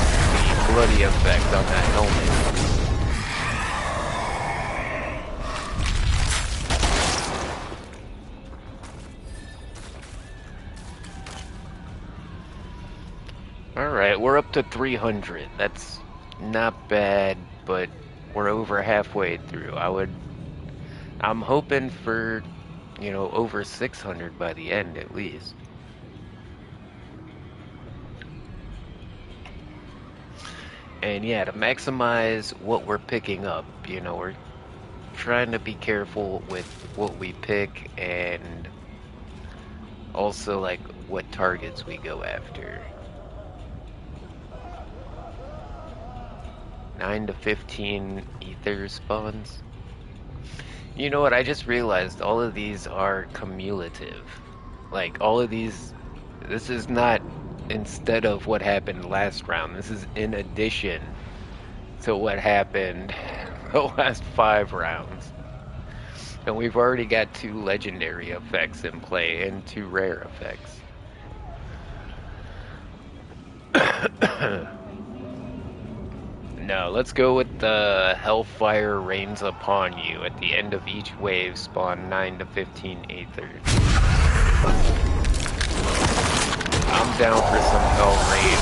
the bloody effect on that helmet. Alright, we're up to 300. That's not bad, but we're over halfway through. I'm hoping for, you know, over 600 by the end at least. And yeah, to maximize what we're picking up, you know, we're trying to be careful with what we pick and also like what targets we go after. 9 to 15 ether spawns. You know what, I just realized all of these are cumulative. Like, all of these, this is not instead of what happened last round. This is in addition to what happened the last 5 rounds. And we've already got 2 legendary effects in play and 2 rare effects. No, let's go with the Hellfire rains upon you. At the end of each wave, spawn 9 to 15 aethers. I'm down for some Hell Rain.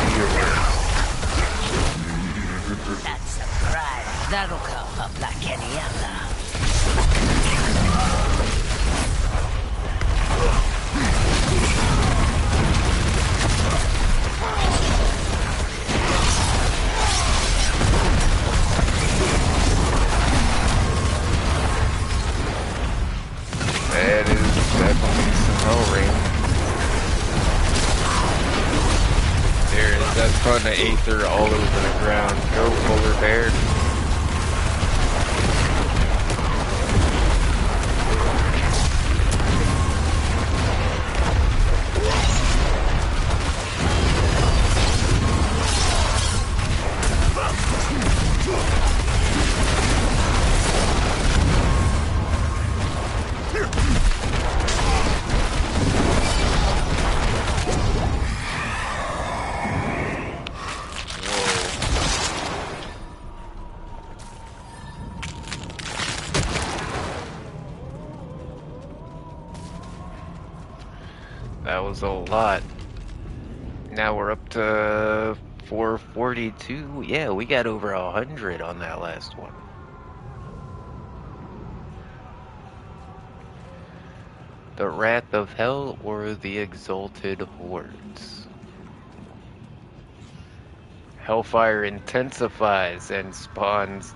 Do your worst. That's a prize. That'll come up like any other. That is definitely some Hell Rain. There's a ton of aether all over the ground. Go, polar bear. That was a lot. Now we're up to 442. Yeah, we got over 100 on that last one. The Wrath of Hell or the Exalted Hordes? Hellfire intensifies and spawns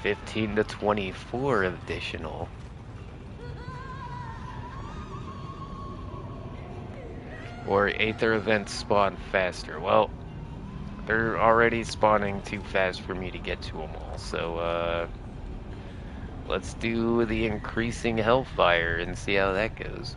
15 to 24 additional. Or Aether events spawn faster. Well, they're already spawning too fast for me to get to them all, so let's do the increasing Hellfire and see how that goes.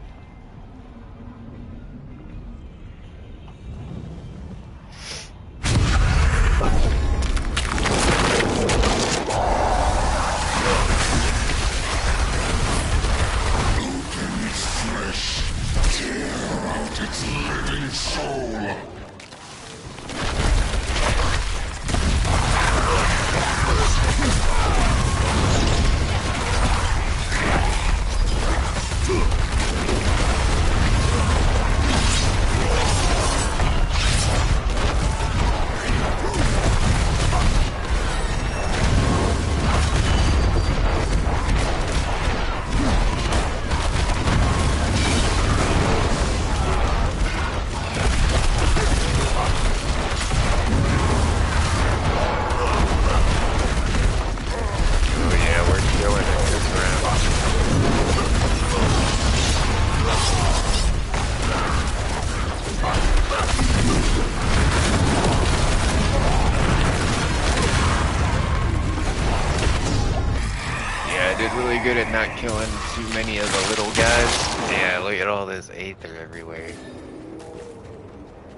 killing too many of the little guys. Yeah, look at all this aether everywhere.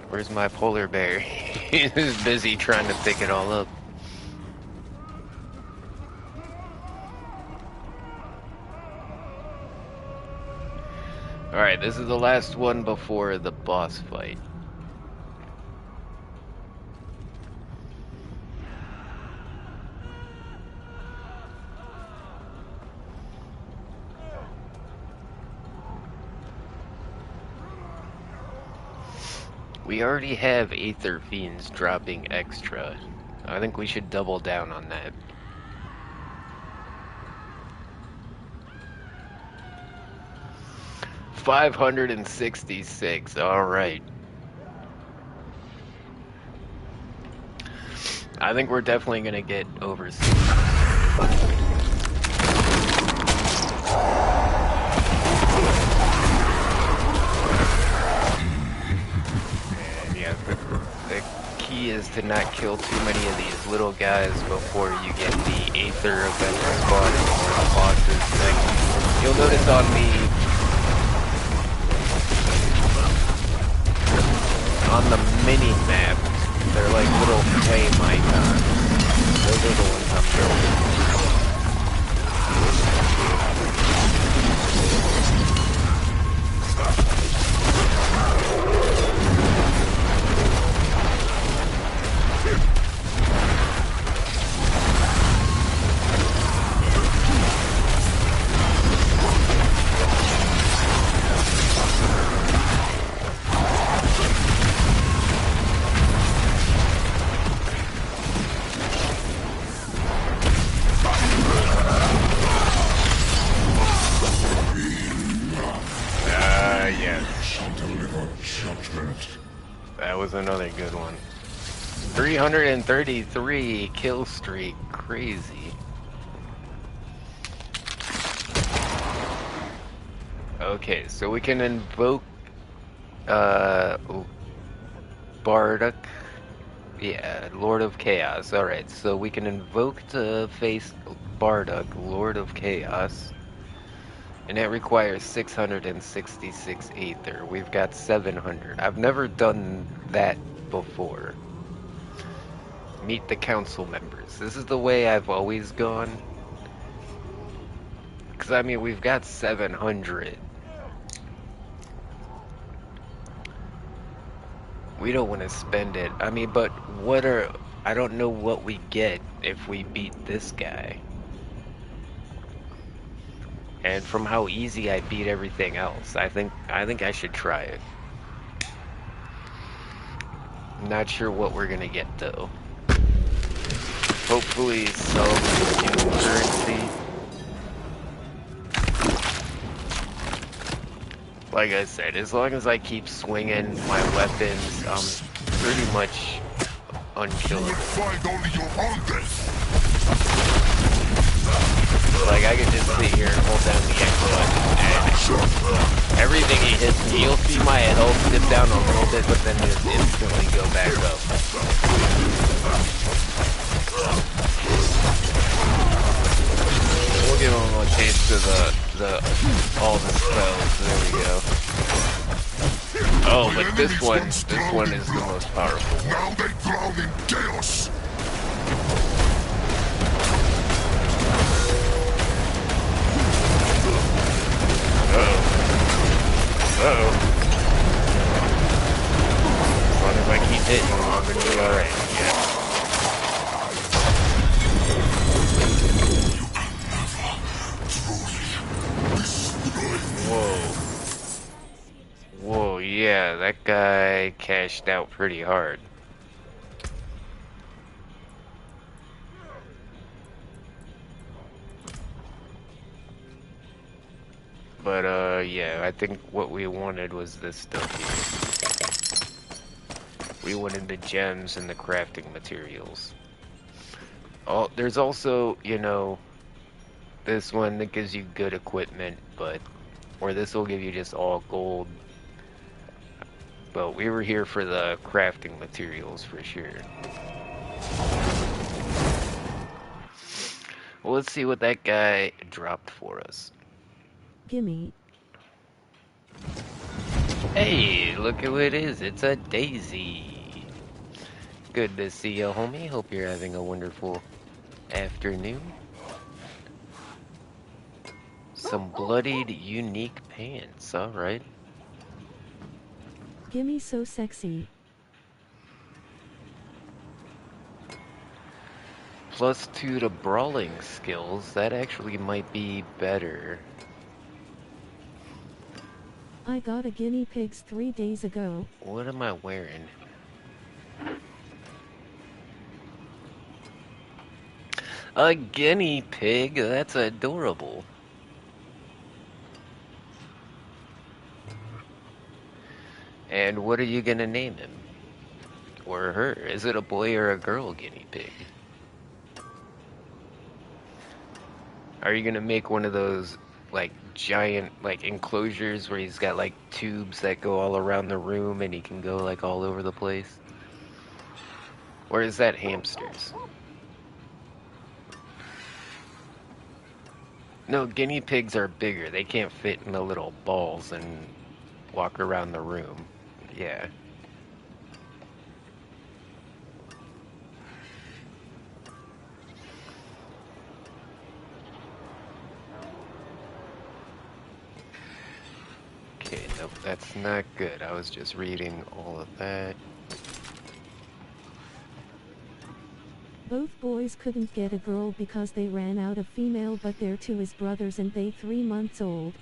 Where's my polar bear? He's busy trying to pick it all up. Alright, this is the last one before the boss fight. We already have Aether Fiends dropping extra. I think we should double down on that. $566, alright. I think we're definitely gonna get overseas. Yeah, the key is to not kill too many of these little guys before you get the Aether event spawning or the bosses thing. You'll notice on the mini map, they're like little flame icons. Those are the ones I'm building. That was another good one. 333 kill streak. Crazy. Okay, so we can invoke Bardock. Yeah, Lord of Chaos. Alright, so we can invoke to face Bardock, Lord of Chaos. And it requires 666 Aether. We've got 700. I've never done that before. Meet the council members. This is the way I've always gone. Because, I mean, we've got 700. We don't want to spend it. I mean, but I don't know what we get if we beat this guy. And from how easy I beat everything else, I think I should try it. Not sure what we're gonna get though. Hopefully some new currency. Like I said, as long as I keep swinging my weapons, I'm pretty much unkillable. Like, I can just sit here and hold down the X button, and everything he hits me, you'll see my health dip down a little bit, but then just instantly go back up. We'll give him a taste of all the spells. There we go. Oh, but this one is the most powerful. Now they drown in chaos. Uh-oh. As long as I keep hitting them, I'm gonna be alright. Yeah. Whoa. Whoa, yeah, that guy cashed out pretty hard. But, yeah, I think what we wanted was this stuff here. We wanted the gems and the crafting materials. Oh, there's also, you know, this one that gives you good equipment, or this will give you just all gold. But we were here for the crafting materials for sure. Well, let's see what that guy dropped for us. Gimme. Hey, look who it is. It's a Daisy. Good to see you, homie. Hope you're having a wonderful afternoon. Some bloodied, unique pants. Alright. Gimme so sexy. +2 to brawling skills. That actually might be better. I got a guinea pigs 3 days ago. What am I wearing? A guinea pig? That's adorable. And what are you gonna name him? Or her? Is it a boy or a girl guinea pig? Are you gonna make one of those, like, giant, like, enclosures where he's got, like, tubes that go all around the room and he can go, like, all over the place? Or is that hamsters? No, guinea pigs are bigger. They can't fit in the little balls and walk around the room. Yeah. Okay, nope, that's not good. I was just reading all of that. Both boys couldn't get a girl because they ran out of female, but they're two is brothers and they 3 months old.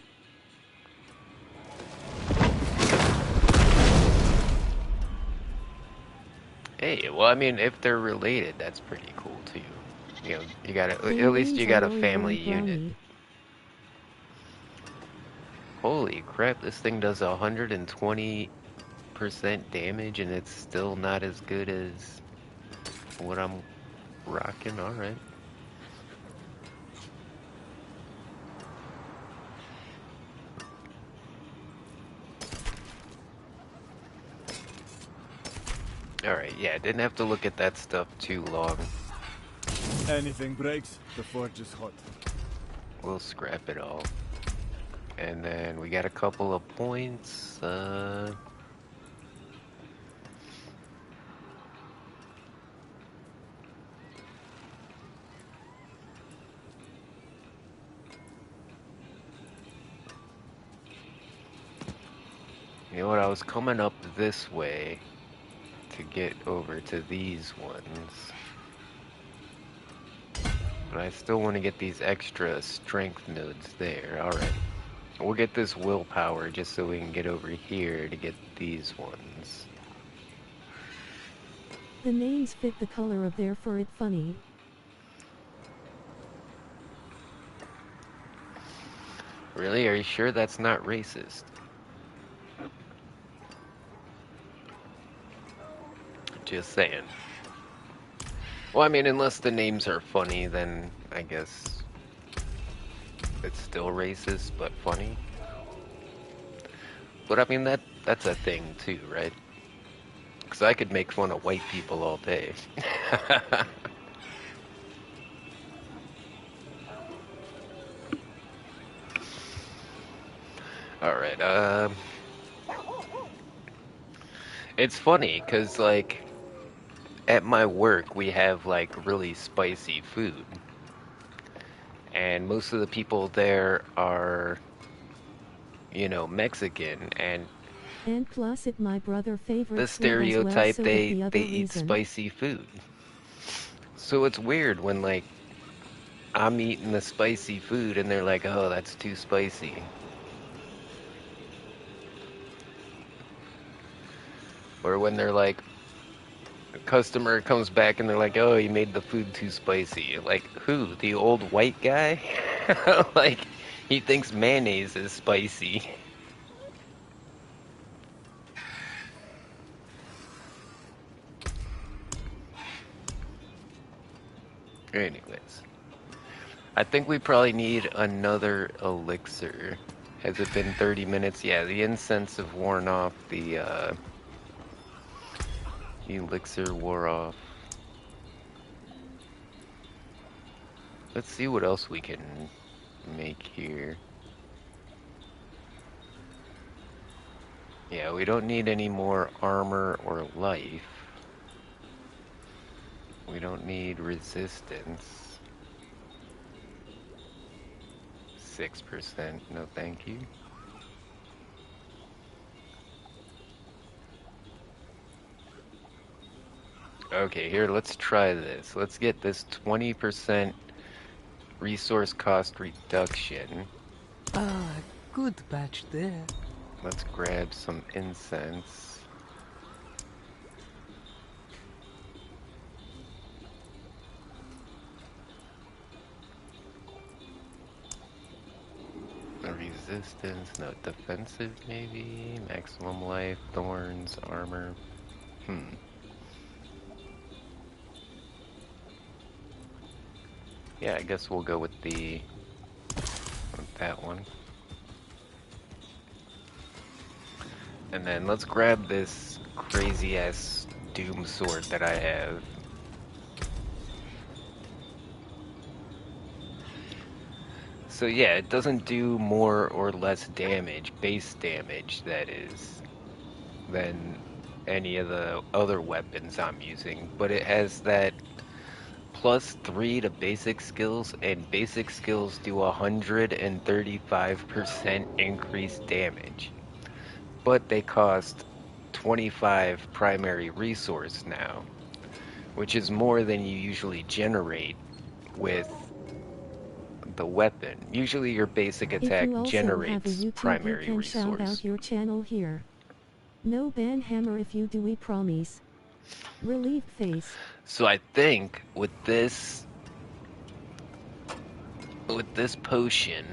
Hey, well, I mean, if they're related, that's pretty cool too. You know, you got at Their least you names got are a Oreo family and unit. Brownie. Holy crap, this thing does 120% damage and it's still not as good as what I'm rocking. Alright. Alright, yeah, didn't have to look at that stuff too long. Anything breaks, the forge is hot. We'll scrap it all. And then we got a couple of points. You know what, I was coming up this way to get over to these ones. But I still want to get these extra strength nodes there. Alright. We'll get this willpower just so we can get over here to get these ones. The names fit the color of their fur. It funny. Really? Are you sure that's not racist? Just saying. Well, I mean, unless the names are funny, then I guess it's still racist, but funny. But I mean, that's a thing too, right? Because I could make fun of white people all day. Alright, it's funny, because, like, at my work, we have, like, really spicy food. And most of the people there are, you know, Mexican, and And plus it my brother the favorite food as well, stereotype, so it the they other eat reason. spicy food. So it's weird when, like, I'm eating the spicy food and they're like, oh, that's too spicy. Or when they're like, a customer comes back and they're like, oh, you made the food too spicy. Like, who? The old white guy? Like, he thinks mayonnaise is spicy. Anyways, I think we probably need another elixir. Has it been 30 minutes? Yeah, the incense have worn off, the elixir wore off. Let's see what else we can make here. Yeah, we don't need any more armor or life. We don't need resistance. 6%, no thank you. Okay, here, let's try this. Let's get this 20% resource cost reduction. Ah, good batch there. Let's grab some incense. Resistance, no defensive maybe. Maximum life, thorns, armor. Yeah, I guess we'll go with that one. And then let's grab this crazy ass doom sword that I have. So yeah, it doesn't do more or less damage, base damage that is, than any of the other weapons I'm using, but it has that +3 to basic skills, and basic skills do 135% increased damage. But they cost 25 primary resource now, which is more than you usually generate with the weapon. Usually your basic If attack you also have a generates YouTube, you primary can shout resource. out your channel here. No ban hammer if you do, we promise. Relieved face. So I think with this potion,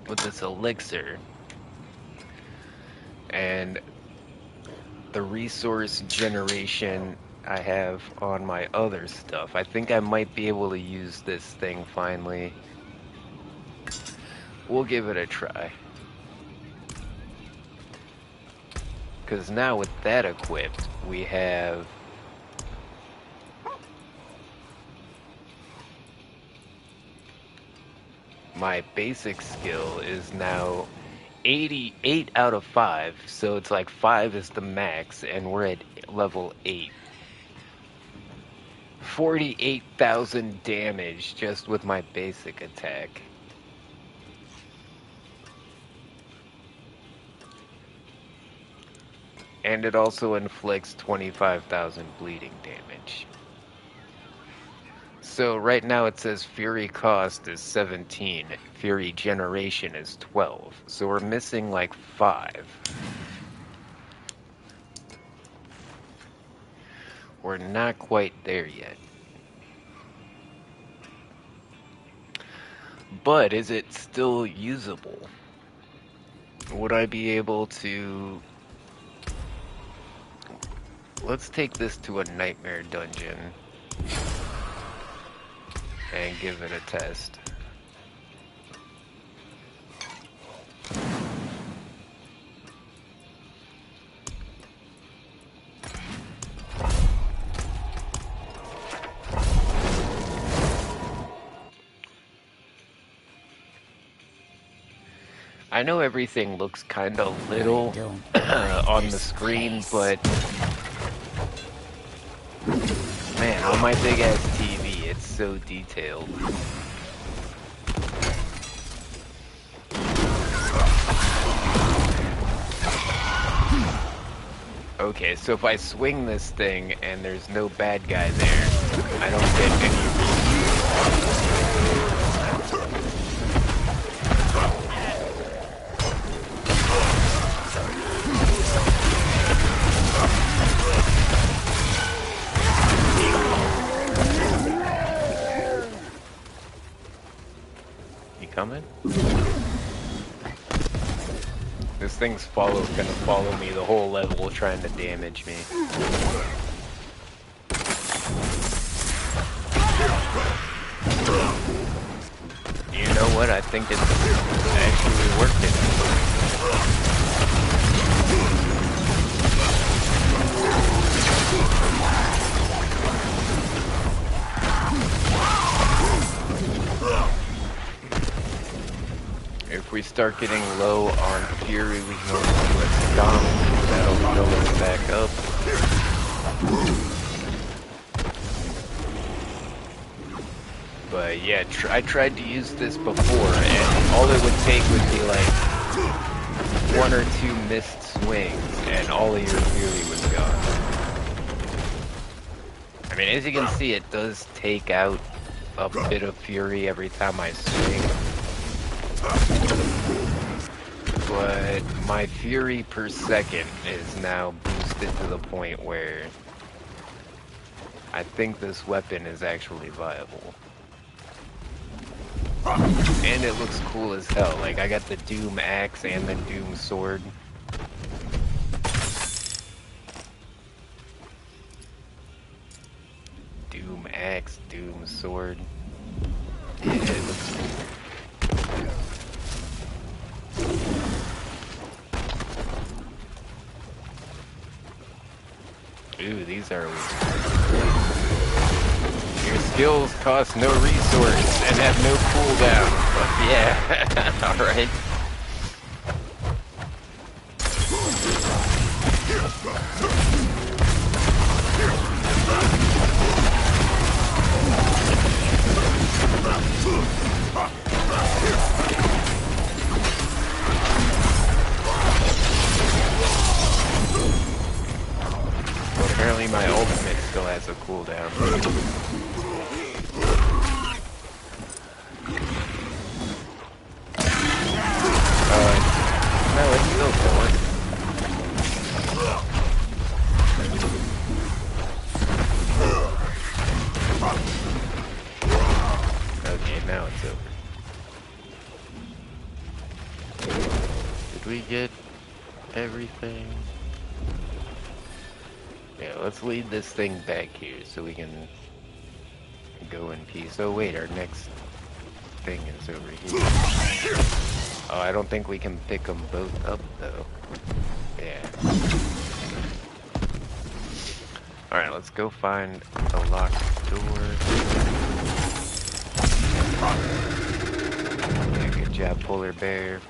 with this elixir, and the resource generation I have on my other stuff, I think I might be able to use this thing finally. We'll give it a try. Because now with that equipped, we have my basic skill is now 88 out of 5, so it's like 5 is the max, and we're at level 8. 48,000 damage just with my basic attack. And it also inflicts 25,000 bleeding damage. So right now it says Fury cost is 17, Fury generation is 12. So we're missing like 5. We're not quite there yet. But is it still usable? Would I be able to... Let's take this to a nightmare dungeon and give it a test. I know everything looks kind of little on the screen, but man, on my big ass TV, it's so detailed. Okay, so if I swing this thing and there's no bad guy there, I don't get any. You coming? This thing's gonna follow me the whole level trying to damage me. You know what? I think it's actually working. If we start getting low on Fury, we can only do a stomp. That'll fill us back up. But yeah, I tried to use this before, and all it would take would be like 1 or 2 missed swings, and all of your Fury was gone. I mean, as you can see, it does take out a bit of Fury every time I swing. But my Fury per second is now boosted to the point where I think this weapon is actually viable. And it looks cool as hell. Like, I got the Doom axe and the Doom sword. Doom axe, Doom sword. Yeah, it looks cool. Ooh, these are weak. Your skills cost no resource and have no cooldown. But yeah, alright. Well, apparently my ultimate still has a cooldown. No, it's still going. Okay, now it's over. Did we get everything? Yeah, let's lead this thing back here so we can go in peace. Oh wait, our next thing is over here. Oh, I don't think we can pick them both up though. Yeah. Alright, let's go find a locked door. Yeah, good job, polar bear.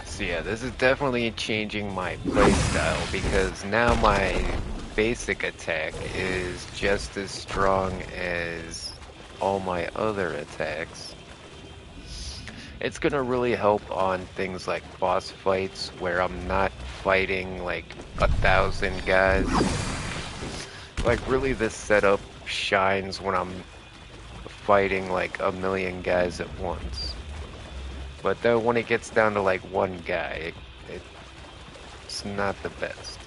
So yeah, this is definitely changing my playstyle because now my basic attack is just as strong as all my other attacks. It's gonna really help on things like boss fights where I'm not fighting like 1,000 guys. Like really this setup shines when I'm fighting like 1,000,000 guys at once. But then when it gets down to like one guy, it's not the best.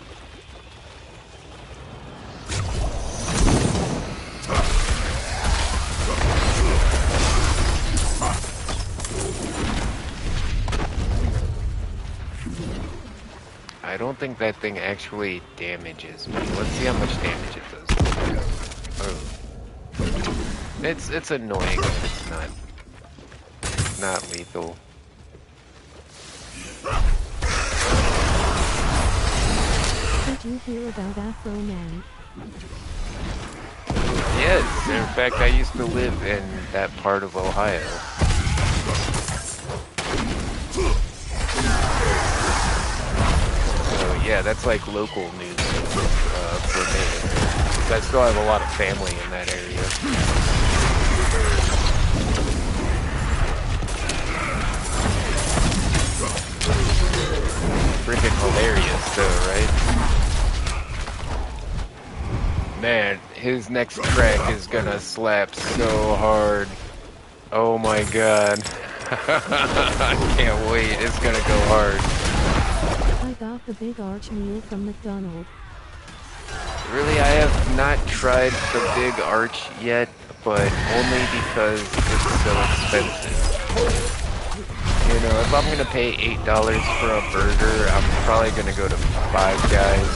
I don't think that thing actually damages me. Let's see how much damage it does. Oh. It's annoying if it's not lethal. Did you hear about Afro Man? Yes, in fact I used to live in that part of Ohio. So yeah, that's like local news for me. 'Cause I still have a lot of family in that area. Freaking hilarious though, right? Man, his next track is gonna slap so hard. Oh my god. I can't wait, it's gonna go hard. I got the big arch meal from McDonald's. Really, I have not tried the big arch yet, but only because it's so expensive. You know, if I'm gonna pay $8 for a burger, I'm probably gonna go to Five Guys.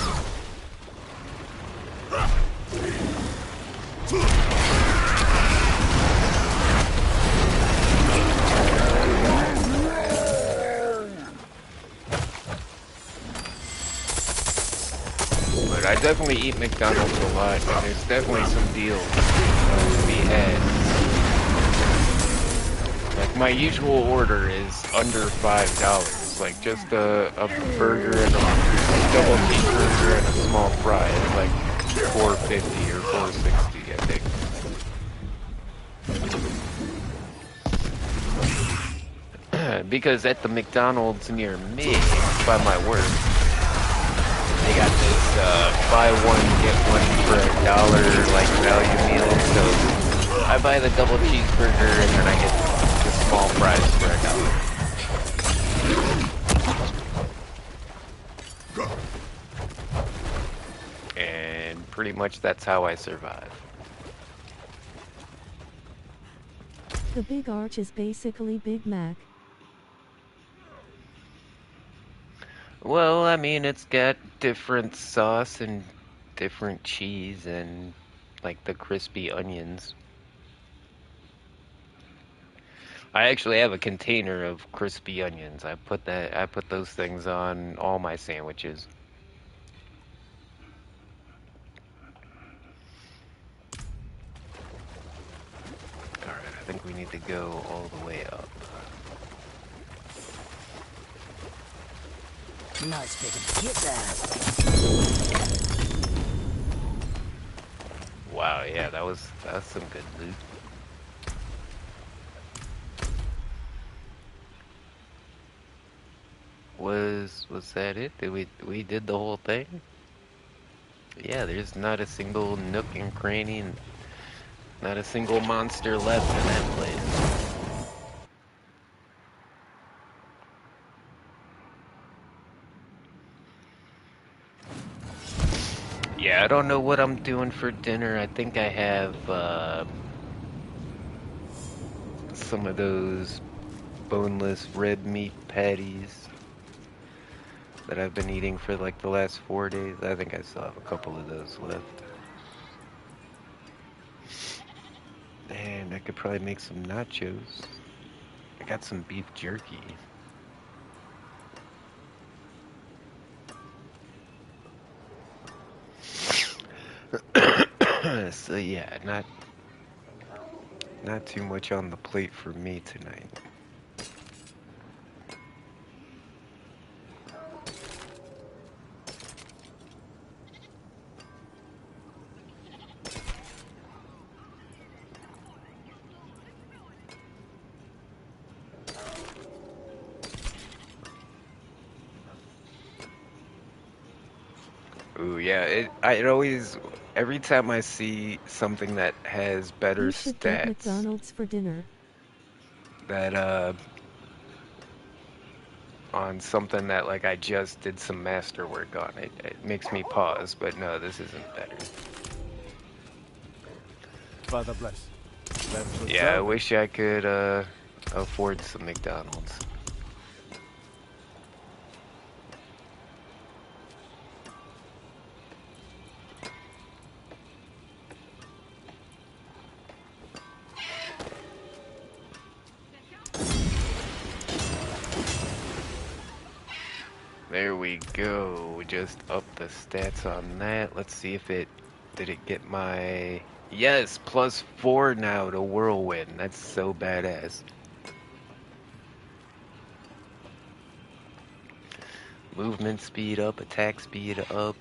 definitely eat McDonald's a lot, and there's definitely some deals to be had. Like my usual order is under $5. Like just a burger and a double cheeseburger and a small fry is like 4.50 or 4.60, I think. Because at the McDonald's near me, by my work, they got this buy one get one for $1 like value meal. So I buy the double cheeseburger and then I get the small fries for $1. And pretty much that's how I survive. The Big Arch is basically Big Mac. Well, I mean, it's got different sauce and different cheese and like the crispy onions. I actually have a container of crispy onions. I put those things on all my sandwiches. All right, I think we need to go all the way up. Nice bit of kit there. Wow, yeah, that's some good loot. Was that it? Did we did the whole thing? Yeah, there's not a single nook and cranny and not a single monster left in that place. Yeah, I don't know what I'm doing for dinner. I think I have some of those boneless red meat patties that I've been eating for like the last 4 days. I think I still have a couple of those left. And I could probably make some nachos. I got some beef jerky. So yeah, not too much on the plate for me tonight. Ooh, yeah, it always, every time I see something that has better You should get stats, McDonald's for dinner. that on something that like I just did some masterwork on, it makes me pause, but no, this isn't better. Father bless. That was Yeah, I salvage. wish I could afford some McDonald's. There we go. Just up the stats on that. Let's see if did it get my, yes, +4 now to Whirlwind. That's so badass. Movement speed up, attack speed up.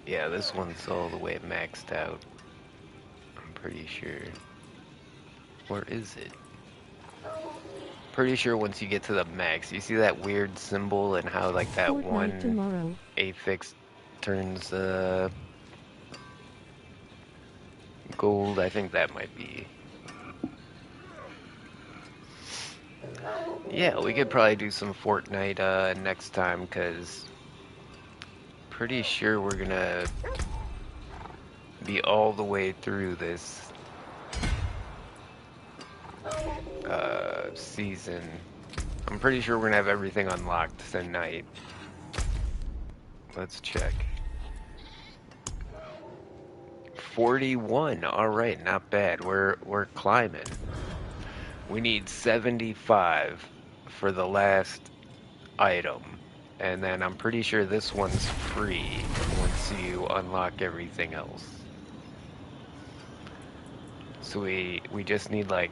Yeah, this one's all the way maxed out. I'm pretty sure. Or is it? Pretty sure once you get to the max, you see that weird symbol and how like that Fortnite one tomorrow. affix turns gold. I think that might be. Yeah, we could probably do some Fortnite next time, cause pretty sure we're gonna be all the way through this season. I'm pretty sure we're gonna have everything unlocked tonight. Let's check. 41. All right, not bad. We're climbing. We need 75 for the last item. And then I'm pretty sure this one's free once you unlock everything else. So we just need like,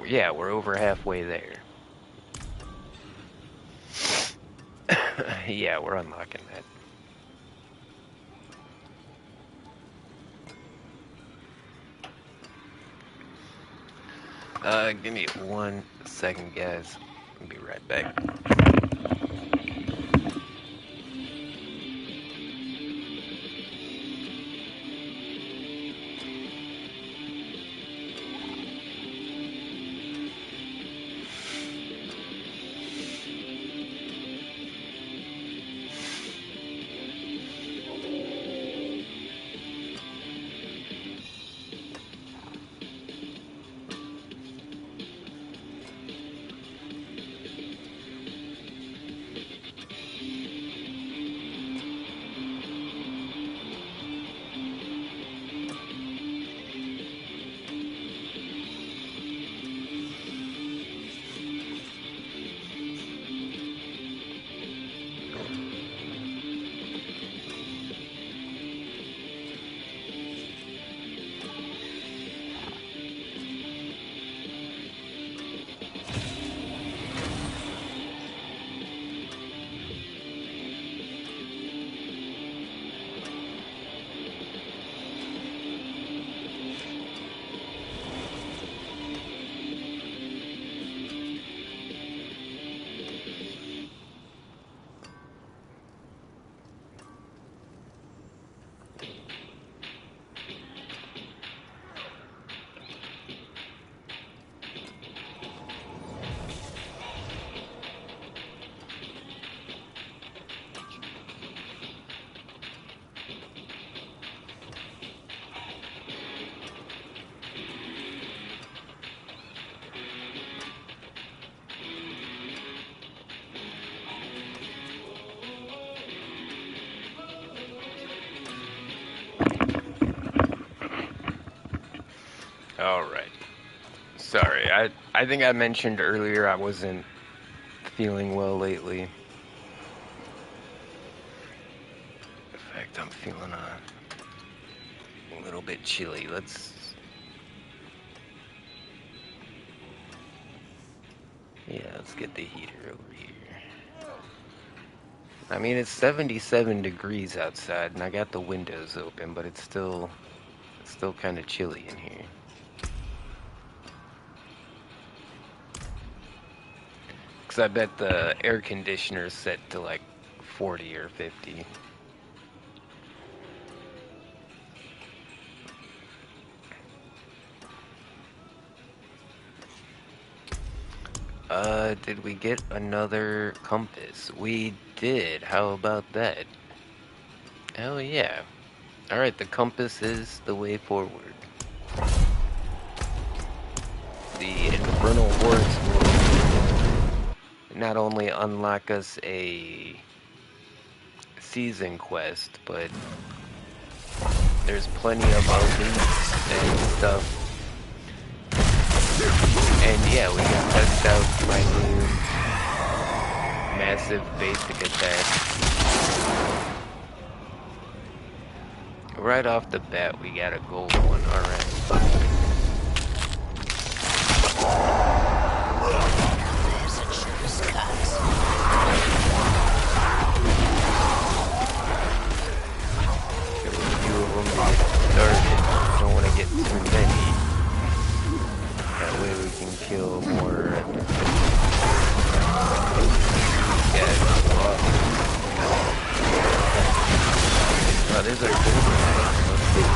yeah, we're over halfway there. Yeah, we're unlocking that. Give me 1 second, guys. I'll be right back. All right. Sorry, I think I mentioned earlier I wasn't feeling well lately. In fact, I'm feeling a little bit chilly. Let's get the heater over here. I mean, it's 77 degrees outside, and I got the windows open, but it's still kind of chilly in here. Because I bet the air conditioner's set to like 40 or 50. Did we get another compass? We did. How about that? Hell yeah. Alright, the compass is the way forward. The Infernal Hordes will not only unlock us a season quest, but there's plenty of elites and stuff. And yeah, we can test out my new massive basic attack. Right off the bat, we got a gold one, alright. There's a shortcut. There were a few of them to get started. Don't want to get too many. That way we can kill more. Oh, there's our gold one. Let's see.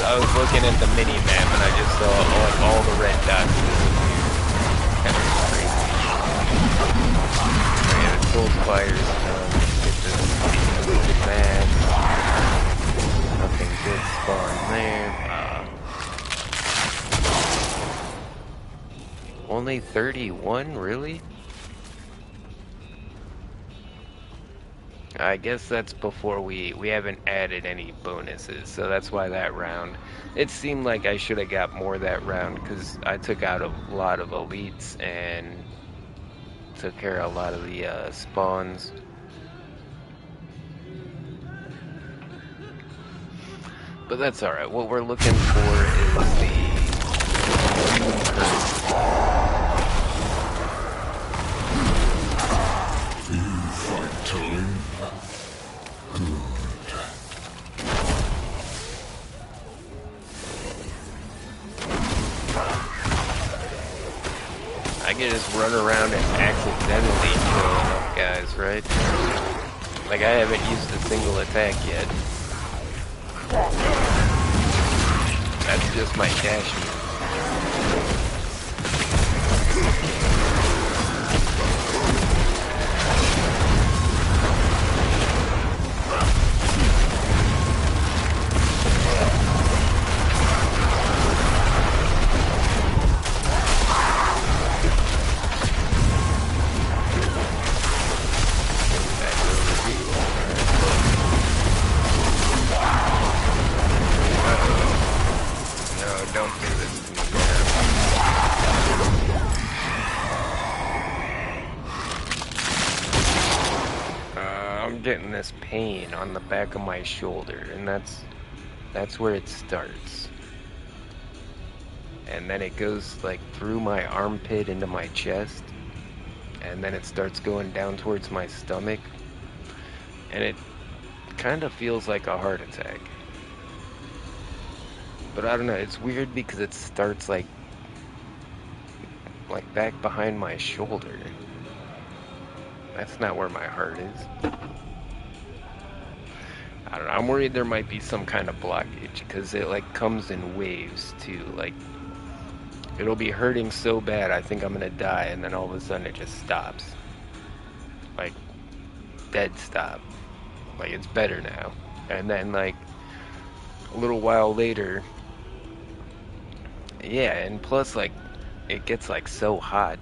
I was looking at the mini map and I just saw all the red dots disappear. Kind of crazy. Pulse fires done. Get this mad. Nothing good spawn there. Only 31, really? I guess that's before we haven't added any bonuses, so that's why that round. It seemed like I should have got more that round because I took out a lot of elites and took care of a lot of the spawns. But that's alright. What we're looking for is the I can just run around and accidentally kill enough guys, right? Like I haven't used a single attack yet. That's just my dash move. Getting this pain on the back of my shoulder, and that's where it starts. And then it goes like through my armpit into my chest, and then it starts going down towards my stomach, and it kind of feels like a heart attack. But I don't know, it's weird because it starts like back behind my shoulder. That's not where my heart is. I don't know, I'm worried there might be some kind of blockage, because it like comes in waves too, like it'll be hurting so bad I think I'm gonna die, and then all of a sudden it just stops. Like, dead stop. Like, it's better now. And then like, a little while later, yeah, and plus like, it gets like so hot.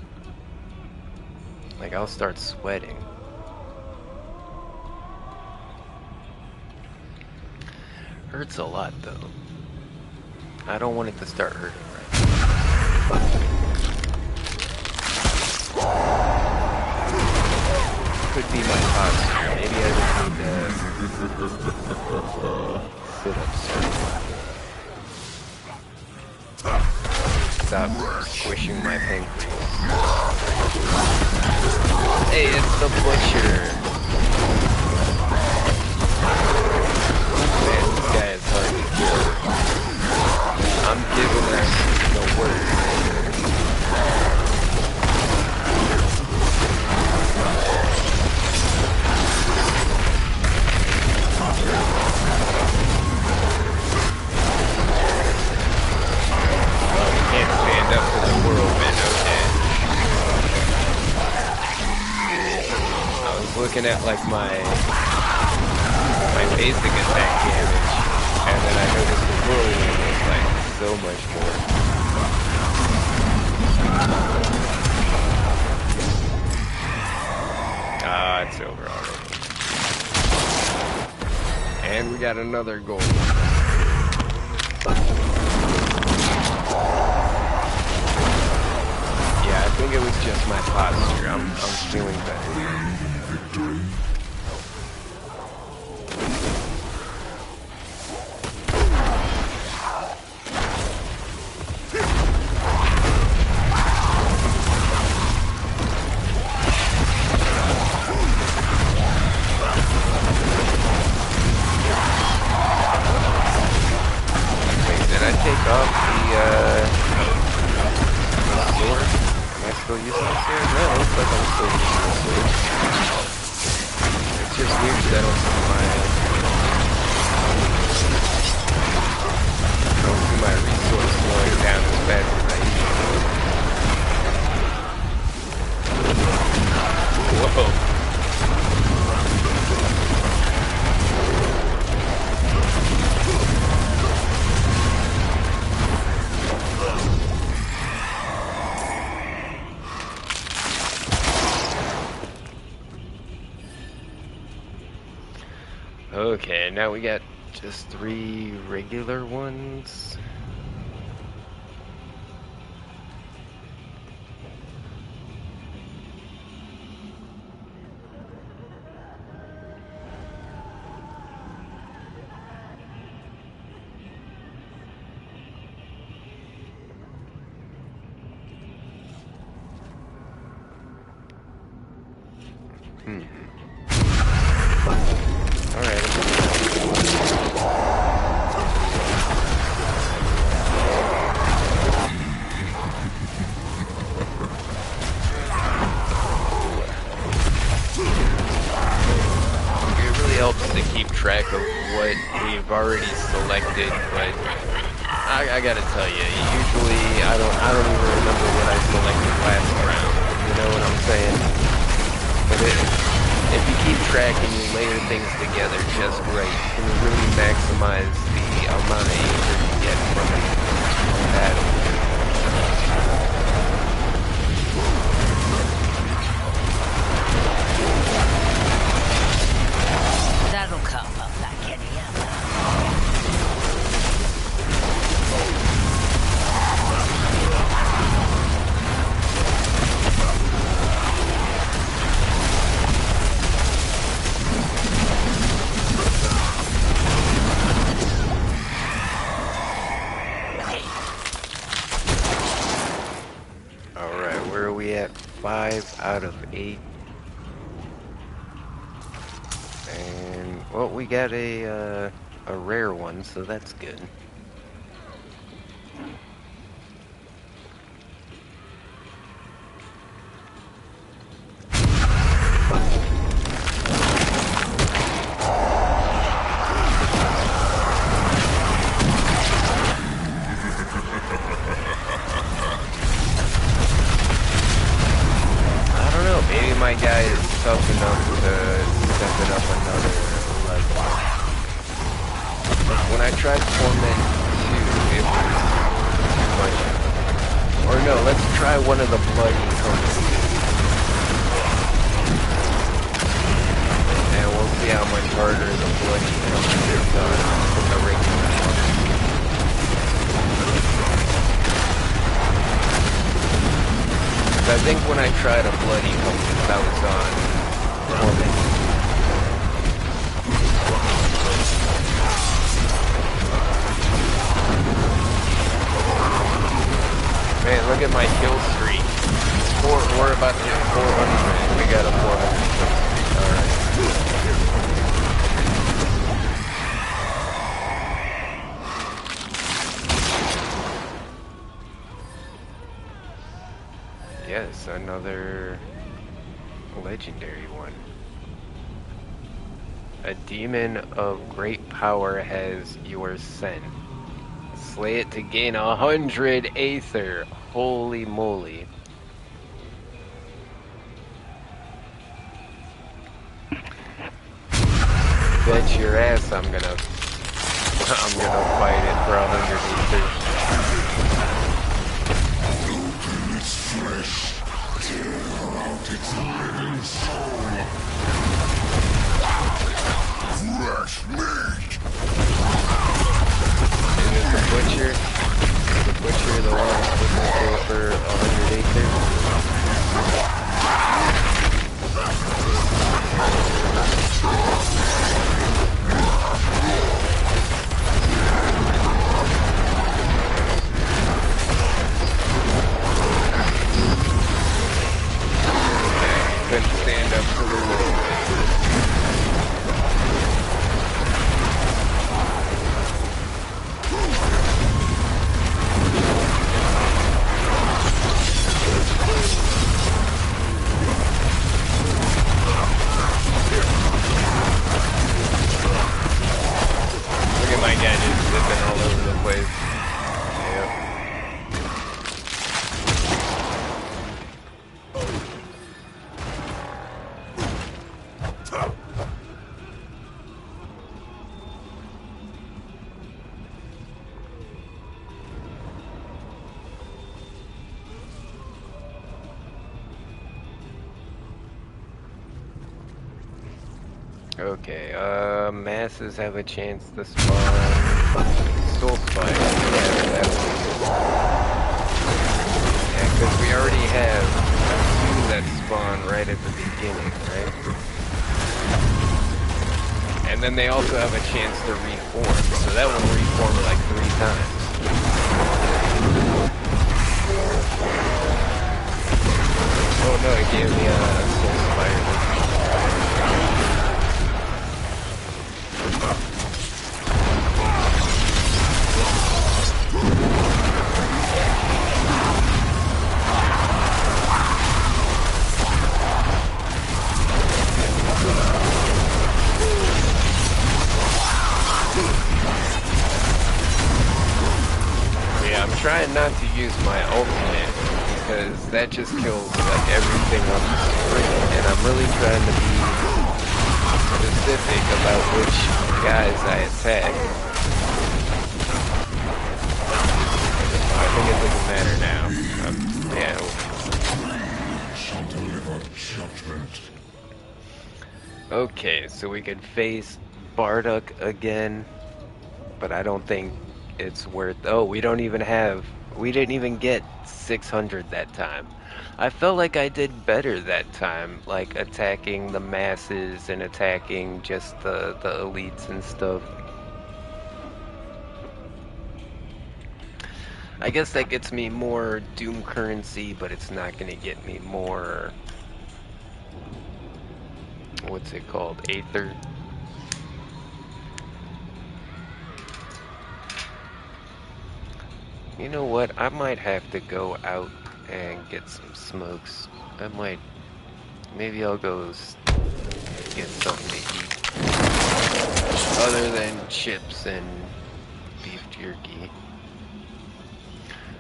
Like, I'll start sweating. Hurts a lot though. I don't want it to start hurting right. Could be my posture. Maybe I just need to sit up straight. Stop squishing my pancreas. Hey, it's the butcher. Man, this guy is hard to kill. I'm giving him the word. Oh, he can't stand up to the whirlwind, okay. I was looking at like my basic attack damage, and then I noticed the whirlwind was like so much more. Ah, it's over already. And we got another goal. Yeah, I think it was just my posture. I'm feeling better. Okay, now we got just 3 regular ones. It really helps to keep track of what we've already selected, but I gotta tell you, usually I don't even remember what I selected last round. You know what I'm saying? But if you keep track and you layer things together just right, you can really maximize the amount of anger you get from a battle. That'll come up like any other. Alright, where are we at? 5 out of 8. And, well, we got a rare one, so that's good. I don't know, maybe my guy is tough enough to step it up another level. When I tried Torment 2, it was too much. Or no, let's try one of the bloody companies. And we'll see how much harder the bloody company is from the regular one. I think when I tried a bloody compass, I was on Torment. Man, look at my kill streak. We're about to hit 400. We got a 400 kill streak. Alright. Yes, another legendary one. A demon of great power has your scent. Slay it to gain 100 Aether. Holy moly. Bet your ass I'm gonna fight it for 100 Aether. Is the butcher the one who's gonna kill for 100 Aether? Couldn't stand up to the wall. Look at my guy just zipping all over the place. Yep. Okay, masses have a chance to spawn. Soul Spire. Yeah, that yeah, because we already have two that spawn right at the beginning, right? And then they also have a chance to reform, so that one reformed like 3 times. Oh no, it gave me a Soul Spire. Yeah, I'm trying not to use my ultimate because that just kills like everything on the screen, and I'm really trying to be specific about which guys I attack. I think it doesn't matter now. Yeah. Okay, so we could face Bardock again, but I don't think it's worth. Oh, we didn't even get 600 that time. I felt like I did better that time, like attacking the masses and attacking just the elites and stuff. I guess that gets me more Doom currency, but it's not gonna get me more, what's it called? Aether. You know what? I might have to go out and get some smokes. Maybe I'll go get something to eat. Other than chips and beef jerky.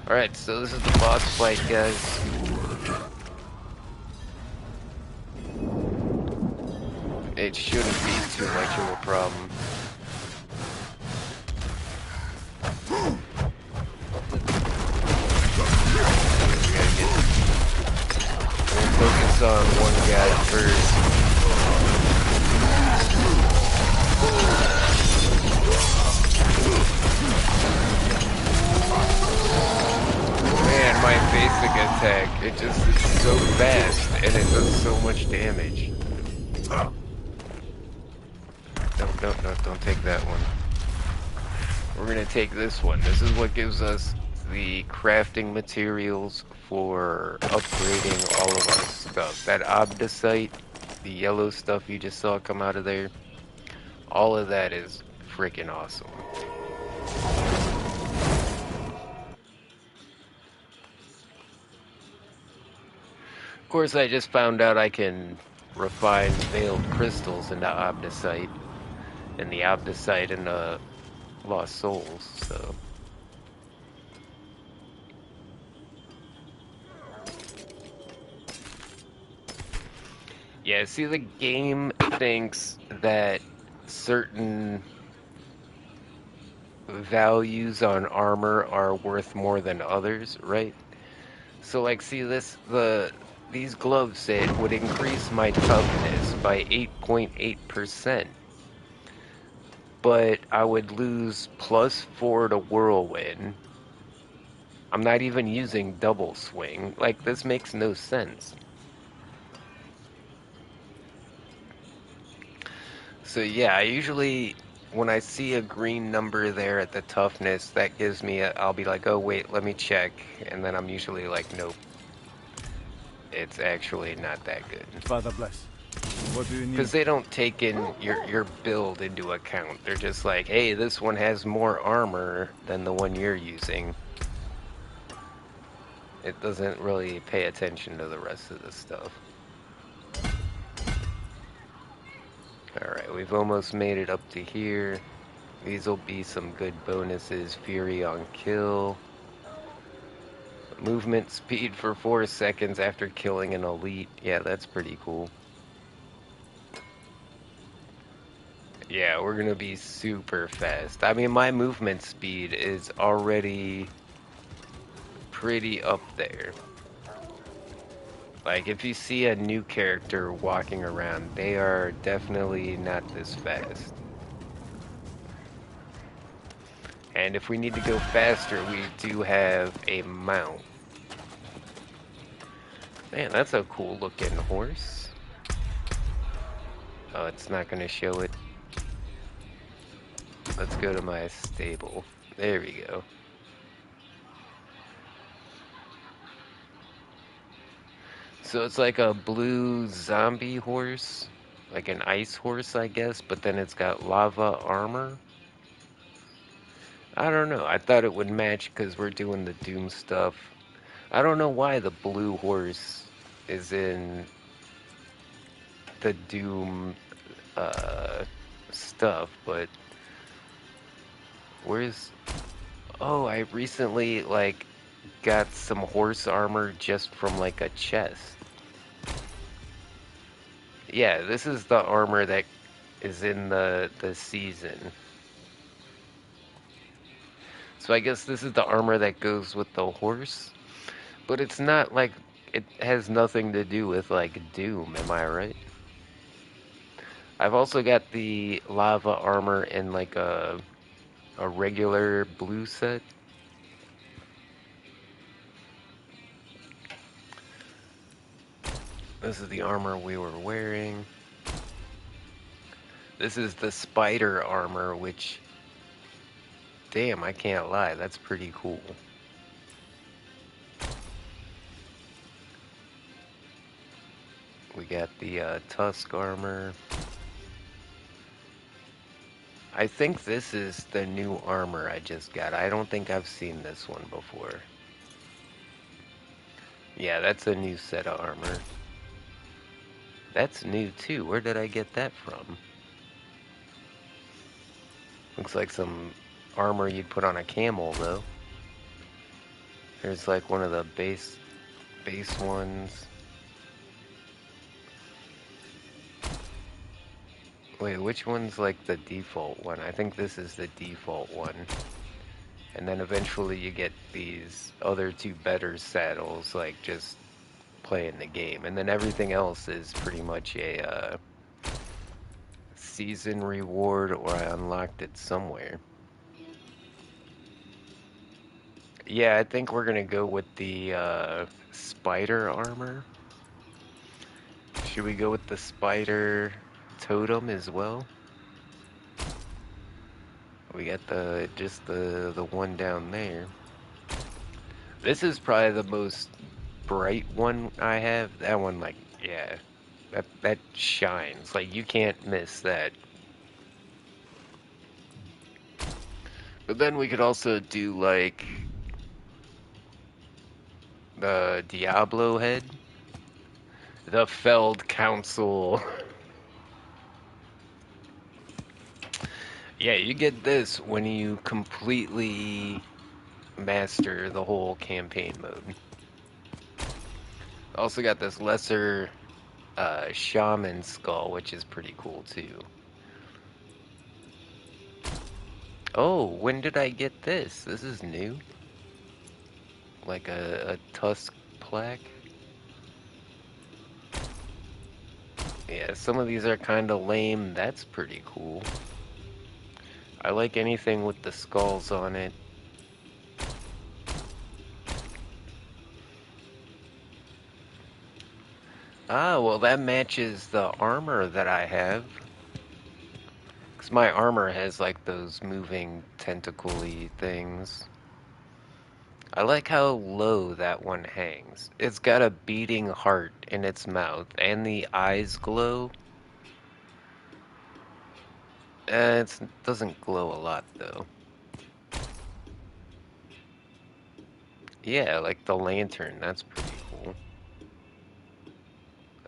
Alright, so this is the boss fight, guys. It shouldn't be too much of a problem. We'll focus on one guy first. Man, my basic attack, it just is so fast and it does so much damage. No, don't take that one. We're gonna take this one. This is what gives us the crafting materials for upgrading all of our stuff. That Obdicite, the yellow stuff you just saw come out of there, all of that is freaking awesome. Of course, I just found out I can refine veiled crystals into Obdicite, and the Obdicite into Lost Souls, so... Yeah, see, the game thinks that certain values on armor are worth more than others, right? So, like, see these gloves say it would increase my toughness by 8.8%, but I would lose +4 to whirlwind. I'm not even using double swing. Like, this makes no sense. So yeah, I usually, when I see a green number there at the toughness, that gives me I'll be like, oh wait, let me check, and then I'm usually like, nope, it's actually not that good. Father bless. What do you need? Because they don't take in your build into account. They're just like, hey, this one has more armor than the one you're using. It doesn't really pay attention to the rest of the stuff. Alright, we've almost made it up to here. These will be some good bonuses. Fury on kill. Movement speed for 4 seconds after killing an elite. Yeah, that's pretty cool. Yeah, we're gonna be super fast. I mean, my movement speed is already pretty up there. Like, if you see a new character walking around, they are definitely not this fast. And if we need to go faster, we do have a mount. Man, that's a cool looking horse. Oh, it's not going to show it. Let's go to my stable. There we go. So it's like a blue zombie horse. Like an ice horse, I guess, but then it's got lava armor. I don't know. I thought it would match because we're doing the Doom stuff. I don't know why the blue horse is in the Doom stuff, but where's... Oh, I recently, like, got some horse armor just from, like, a chest. Yeah, this is the armor that is in the season. So I guess this is the armor that goes with the horse, but it's not like it has nothing to do with like Doom, am I right? I've also got the lava armor in like a regular blue set. This is the armor we were wearing. This is the spider armor, which, damn, I can't lie, that's pretty cool. We got the tusk armor. I think this is the new armor I just got. I don't think I've seen this one before. Yeah, that's a new set of armor. That's new too. Where did I get that from? Looks like some armor you'd put on a camel though. Here's like one of the base ones. Wait, which one's like the default one? I think this is the default one. And then eventually you get these other two better saddles, like just playing the game. And then everything else is pretty much a season reward, or I unlocked it somewhere. Yeah, I think we're gonna go with the spider armor. Should we go with the spider totem as well? We got just the one down there. This is probably the most bright one I have. That one, like, yeah, that shines. Like, you can't miss that. But then we could also do like the Diablo head, the Feld Council. Yeah, you get this when you completely master the whole campaign mode. Also got this lesser shaman skull, which is pretty cool too. Oh, when did I get this? This is new. Like a tusk plaque. Yeah, some of these are kind of lame. That's pretty cool. I like anything with the skulls on it. Ah, well that matches the armor that I have. Because my armor has like those moving tentacle-y things. I like how low that one hangs. It's got a beating heart in its mouth, and the eyes glow. It doesn't glow a lot, though. Yeah, like the lantern, that's pretty cool.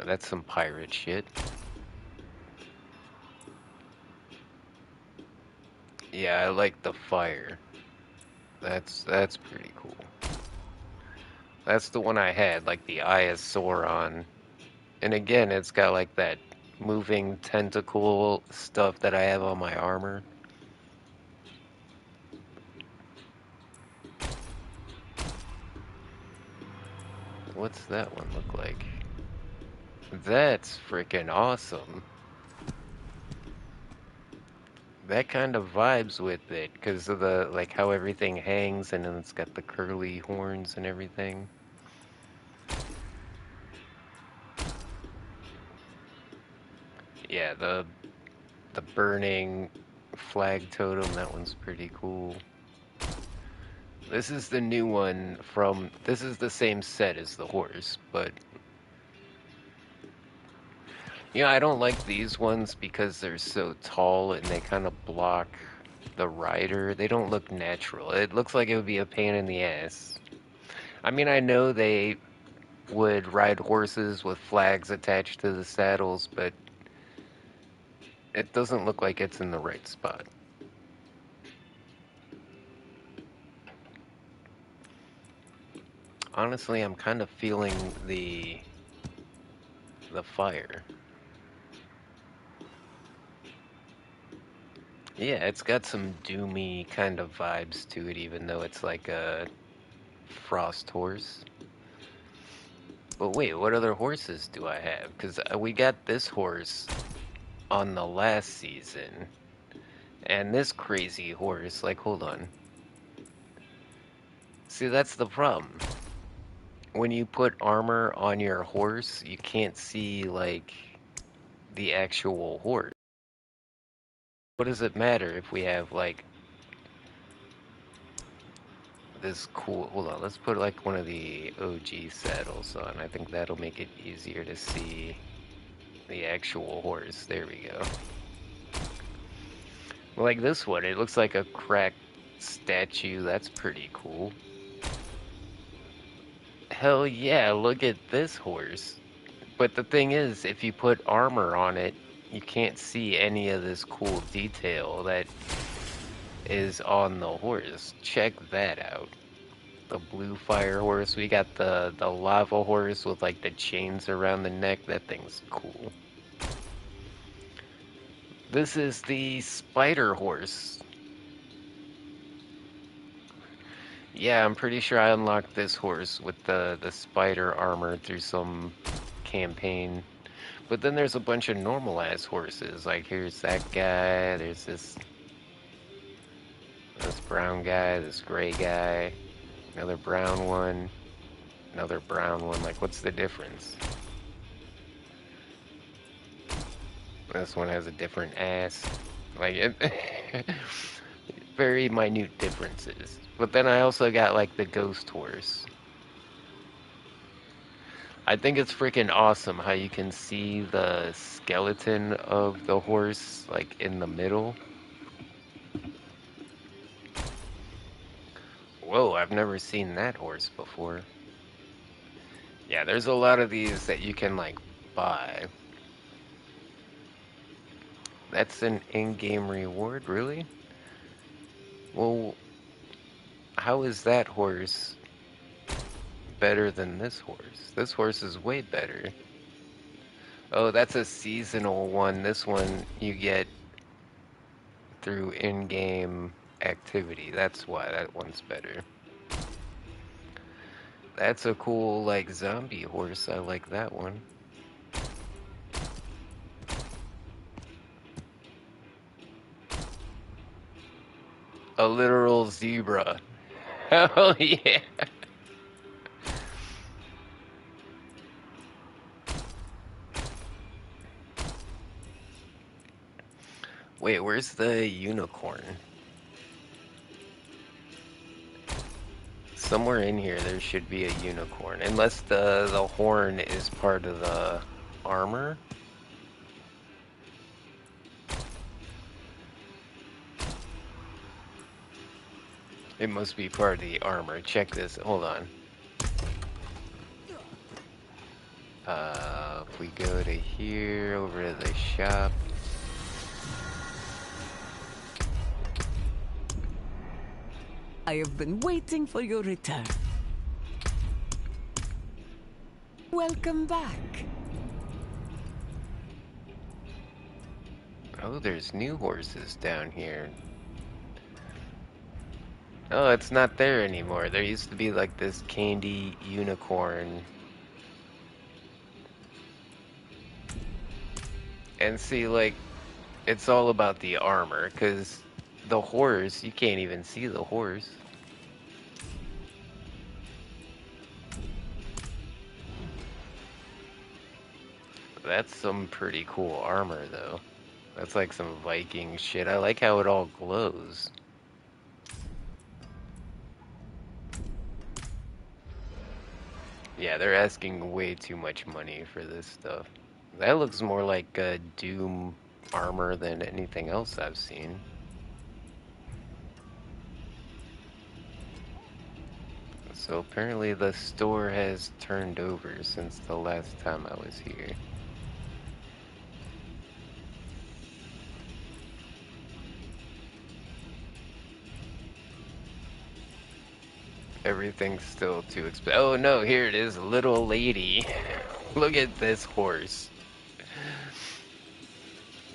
That's some pirate shit. Yeah, I like the fire. That's pretty cool. That's the one I had, like the Eye of Sauron. And again, it's got like that moving tentacle stuff that I have on my armor. What's that one look like? That's freaking awesome. That kind of vibes with it because of the like how everything hangs and then it's got the curly horns and everything. Yeah, the burning flag totem, that one's pretty cool. This is the new one from this is the same set as the horse, but I don't like these ones because they're so tall and they kind of block the rider. They don't look natural. It looks like it would be a pain in the ass. I mean, I know they would ride horses with flags attached to the saddles, but it doesn't look like it's in the right spot. Honestly, I'm kind of feeling the fire. Yeah, it's got some doomy kind of vibes to it, even though it's like a frost horse. But wait, what other horses do I have? Because we got this horse on the last season. And this crazy horse, like, hold on. See, that's the problem. When you put armor on your horse, you can't see, like, the actual horse. What does it matter if we have, like, this cool... Hold on, let's put, like, one of the OG saddles on. I think that'll make it easier to see the actual horse. There we go. Like this one, it looks like a cracked statue. That's pretty cool. Hell yeah, look at this horse. But the thing is, if you put armor on it, you can't see any of this cool detail that is on the horse. Check that out. The blue fire horse. We got the lava horse with like the chains around the neck. That thing's cool. This is the spider horse. Yeah, I'm pretty sure I unlocked this horse with the spider armor through some campaign. But then there's a bunch of normal ass horses. Like here's that guy, there's this brown guy, this gray guy, another brown one, another brown one. Like what's the difference? This one has a different ass. Like it very minute differences. But then I also got like the ghost horse. I think it's freaking awesome how you can see the skeleton of the horse like in the middle. Whoa, I've never seen that horse before. Yeah, there's a lot of these that you can like buy. That's an in-game reward, really? Well, how is that horse better than this horse? This horse is way better. Oh, that's a seasonal one. This one you get through in-game activity. That's why that one's better. That's a cool, like, zombie horse. I like that one. A literal zebra. Hell yeah. Wait, where's the unicorn? Somewhere in here there should be a unicorn. Unless the horn is part of the armor. It must be part of the armor. Check this. Hold on. If we go to here, over to the shop. I have been waiting for your return. Welcome back. Oh, there's new horses down here. Oh, it's not there anymore. There used to be like this candy unicorn. And see, like, it's all about the armor, because the horse, you can't even see the horse. That's some pretty cool armor, though. That's like some Viking shit. I like how it all glows. Yeah, they're asking way too much money for this stuff. That looks more like Doom armor than anything else I've seen. So apparently the store has turned over since the last time I was here. Everything's still too expensive. Oh no, here it is, little lady. Look at this horse.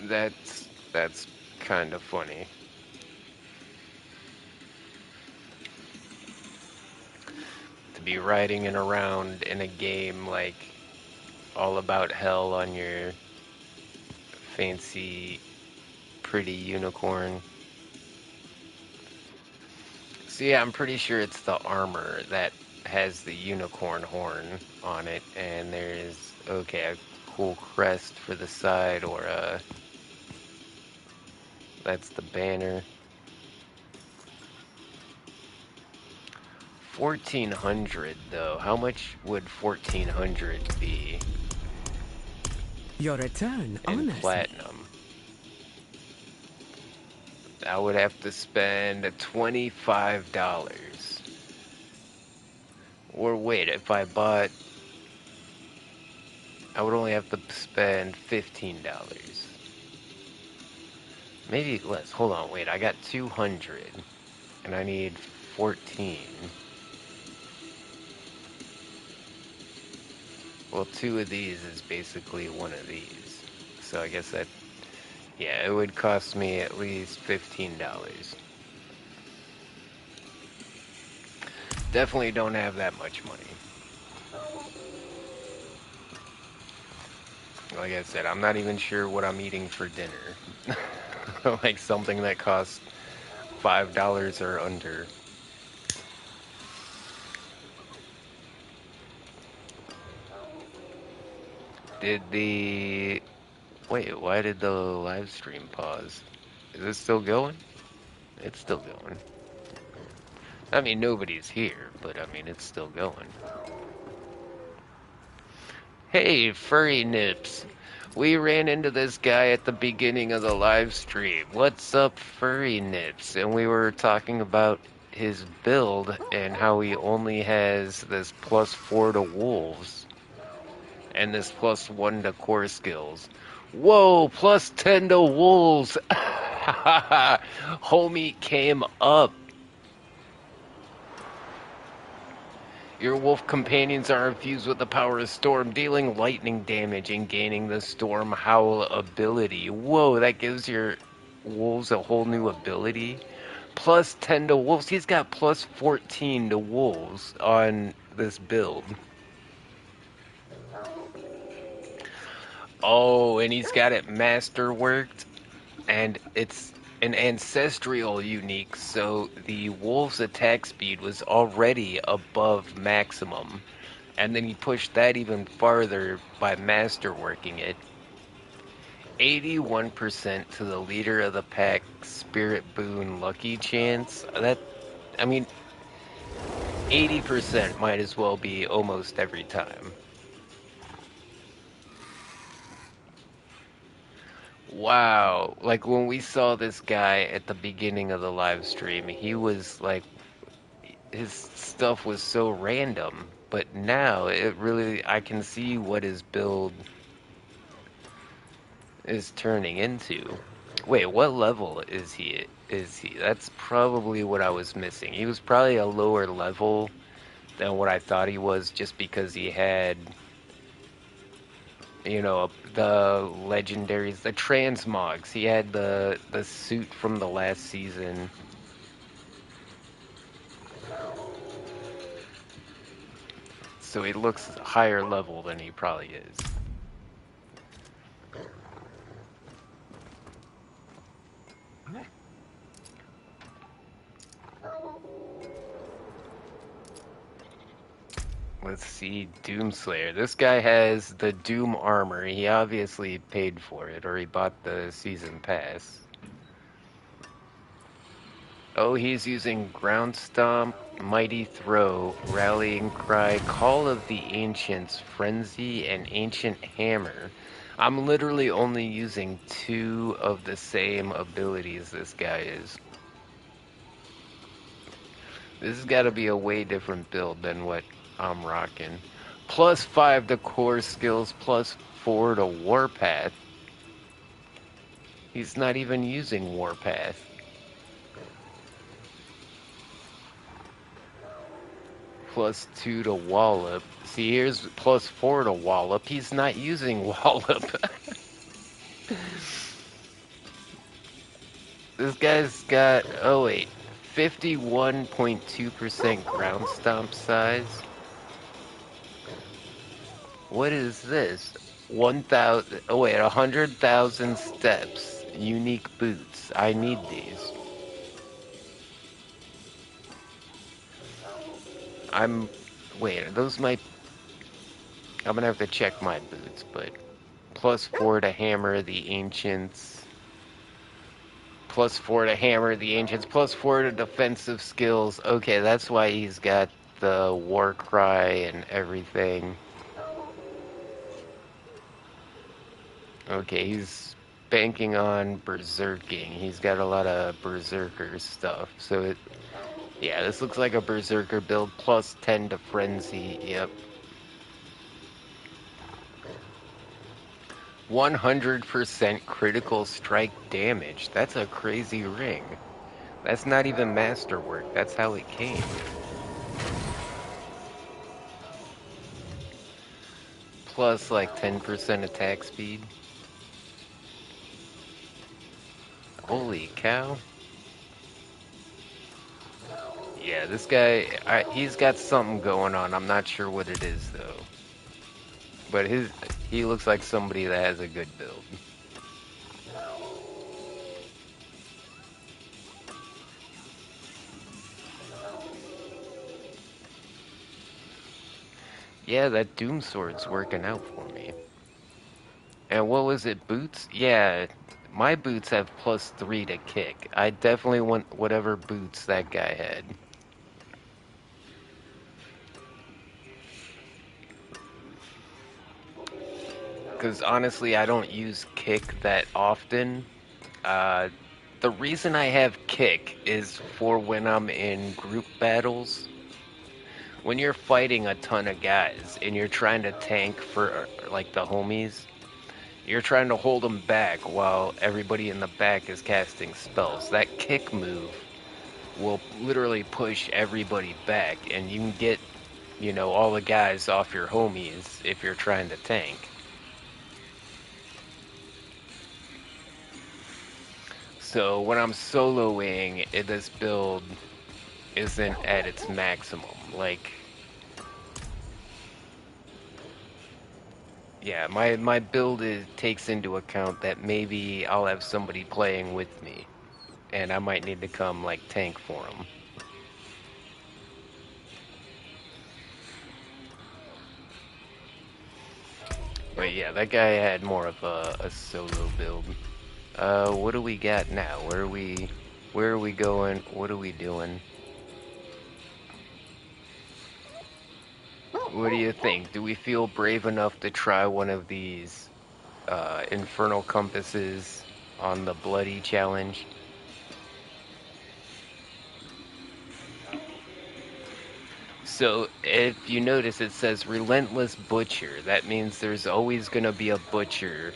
That's kind of funny. To be riding it around in a game like all about hell on your fancy, pretty unicorn. So yeah, I'm pretty sure it's the armor that has the unicorn horn on it, and there's, okay, a cool crest for the side, or that's the banner. 1400 though, how much would 1400 be Your return in honors me. platinum? I would have to spend $25. Or wait, if I bought, I would only have to spend $15. Maybe less. Hold on, wait, I got 200 and I need 14. Well, two of these is basically one of these. So I guess that, yeah, it would cost me at least $15. Definitely don't have that much money. Like I said, I'm not even sure what I'm eating for dinner. Like something that costs $5 or under. Did the... Wait, why did the live stream pause? Is it still going? It's still going. I mean, nobody's here, but I mean, it's still going. Hey, furry nips. We ran into this guy at the beginning of the live stream. What's up, furry nips? And we were talking about his build and how he only has this +4 to wolves and this +1 to core skills. Whoa, +10 to wolves. Homie came up. Your wolf companions are infused with the power of storm, dealing lightning damage and gaining the storm howl ability. Whoa, that gives your wolves a whole new ability. +10 to wolves. He's got +14 to wolves on this build. Oh, and he's got it masterworked, and it's an ancestral unique, so the wolf's attack speed was already above maximum. And then he pushed that even farther by masterworking it. 81% to the leader of the pack Spirit Boon Lucky Chance. That, I mean, 80% might as well be almost every time. Wow. Like when we saw this guy at the beginning of the live stream, he was like, his stuff was so random. But now it really, I can see what his build is turning into. Wait, what level is he? Is he? That's probably what I was missing. He was probably a lower level than what I thought he was, just because he had, you know, the legendaries, the transmogs. He had the suit from the last season. So he looks higher level than he probably is. Let's see, Doomslayer. This guy has the Doom armor. He obviously paid for it, or he bought the season pass. Oh, he's using Ground Stomp, Mighty Throw, Rallying Cry, Call of the Ancients, Frenzy, and Ancient Hammer. I'm literally only using 2 of the same abilities this guy is. This has got to be a way different build than what I'm rocking. +5 to core skills, +4 to Warpath. He's not even using Warpath. +2 to Wallop. See, here's +4 to Wallop. He's not using Wallop. This guy's got, oh wait, 51.2% ground stomp size. What is this? 1,000, oh wait, 100,000 steps. Unique boots. I need these. Wait, those might, I'm gonna have to check my boots, but +4 to hammer the ancients. +4 to hammer the ancients. +4 to defensive skills. Okay, that's why he's got the war cry and everything. Okay, he's banking on berserking. He's got a lot of berserker stuff. So yeah, this looks like a berserker build. +10 to frenzy. Yep. 100% critical strike damage. That's a crazy ring. That's not even masterwork. That's how it came. Plus like 10% attack speed. Holy cow. Yeah, this guy, he's got something going on. I'm not sure what it is though. But he looks like somebody that has a good build. Yeah, that Doom Sword's working out for me. And what was it, boots? Yeah, my boots have +3 to kick. I definitely want whatever boots that guy had. Because honestly, I don't use kick that often. Uh, the reason I have kick is for when I'm in group battles. When you're fighting a ton of guys and you're trying to tank for like the homies, you're trying to hold them back while everybody in the back is casting spells. That kick move will literally push everybody back, and you can get, all the guys off your homies if you're trying to tank. So when I'm soloing, this build isn't at its maximum. Like, yeah, my build takes into account that maybe I'll have somebody playing with me, and I might need to come like tank for them. But yeah, that guy had more of a solo build. What do we got now? Where are we going? What are we doing? What do you think? Do we feel brave enough to try one of these infernal compasses on the bloody challenge? So if you notice, it says relentless butcher. That means there's always gonna be a butcher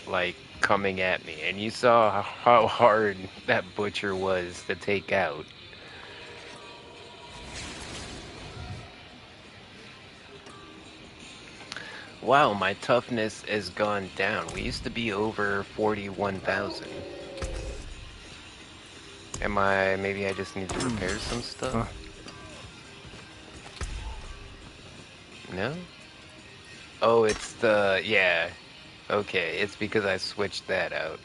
like coming at me, and you saw how hard that butcher was to take out. Wow, my toughness has gone down. We used to be over 41,000. Maybe I just need to repair some stuff? No? Oh, yeah. Okay, it's because I switched that out.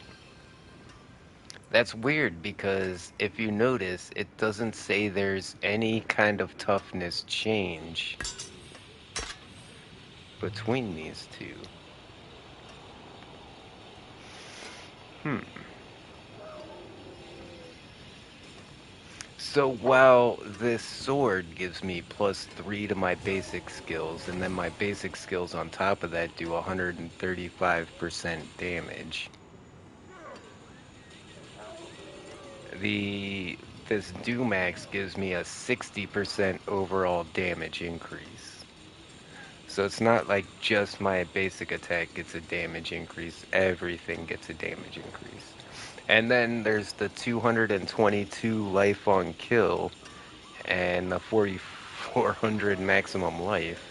That's weird because if you notice, it doesn't say there's any kind of toughness change between these two. So while this sword gives me +3 to my basic skills, and then my basic skills on top of that do 135% damage, this Dumax gives me a 60% overall damage increase. So it's not like just my basic attack gets a damage increase, everything gets a damage increase. And then there's the 222 life on kill and the 4400 maximum life.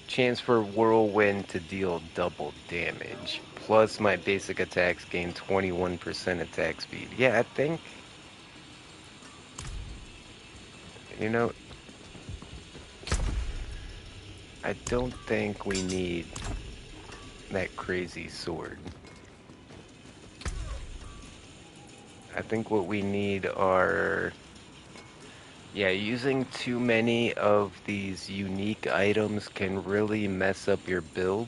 Chance for Whirlwind to deal double damage. Plus my basic attacks gain 21% attack speed. Yeah, I think, you know, I don't think we need that crazy sword. I think what we need are, yeah, using too many of these unique items can really mess up your build.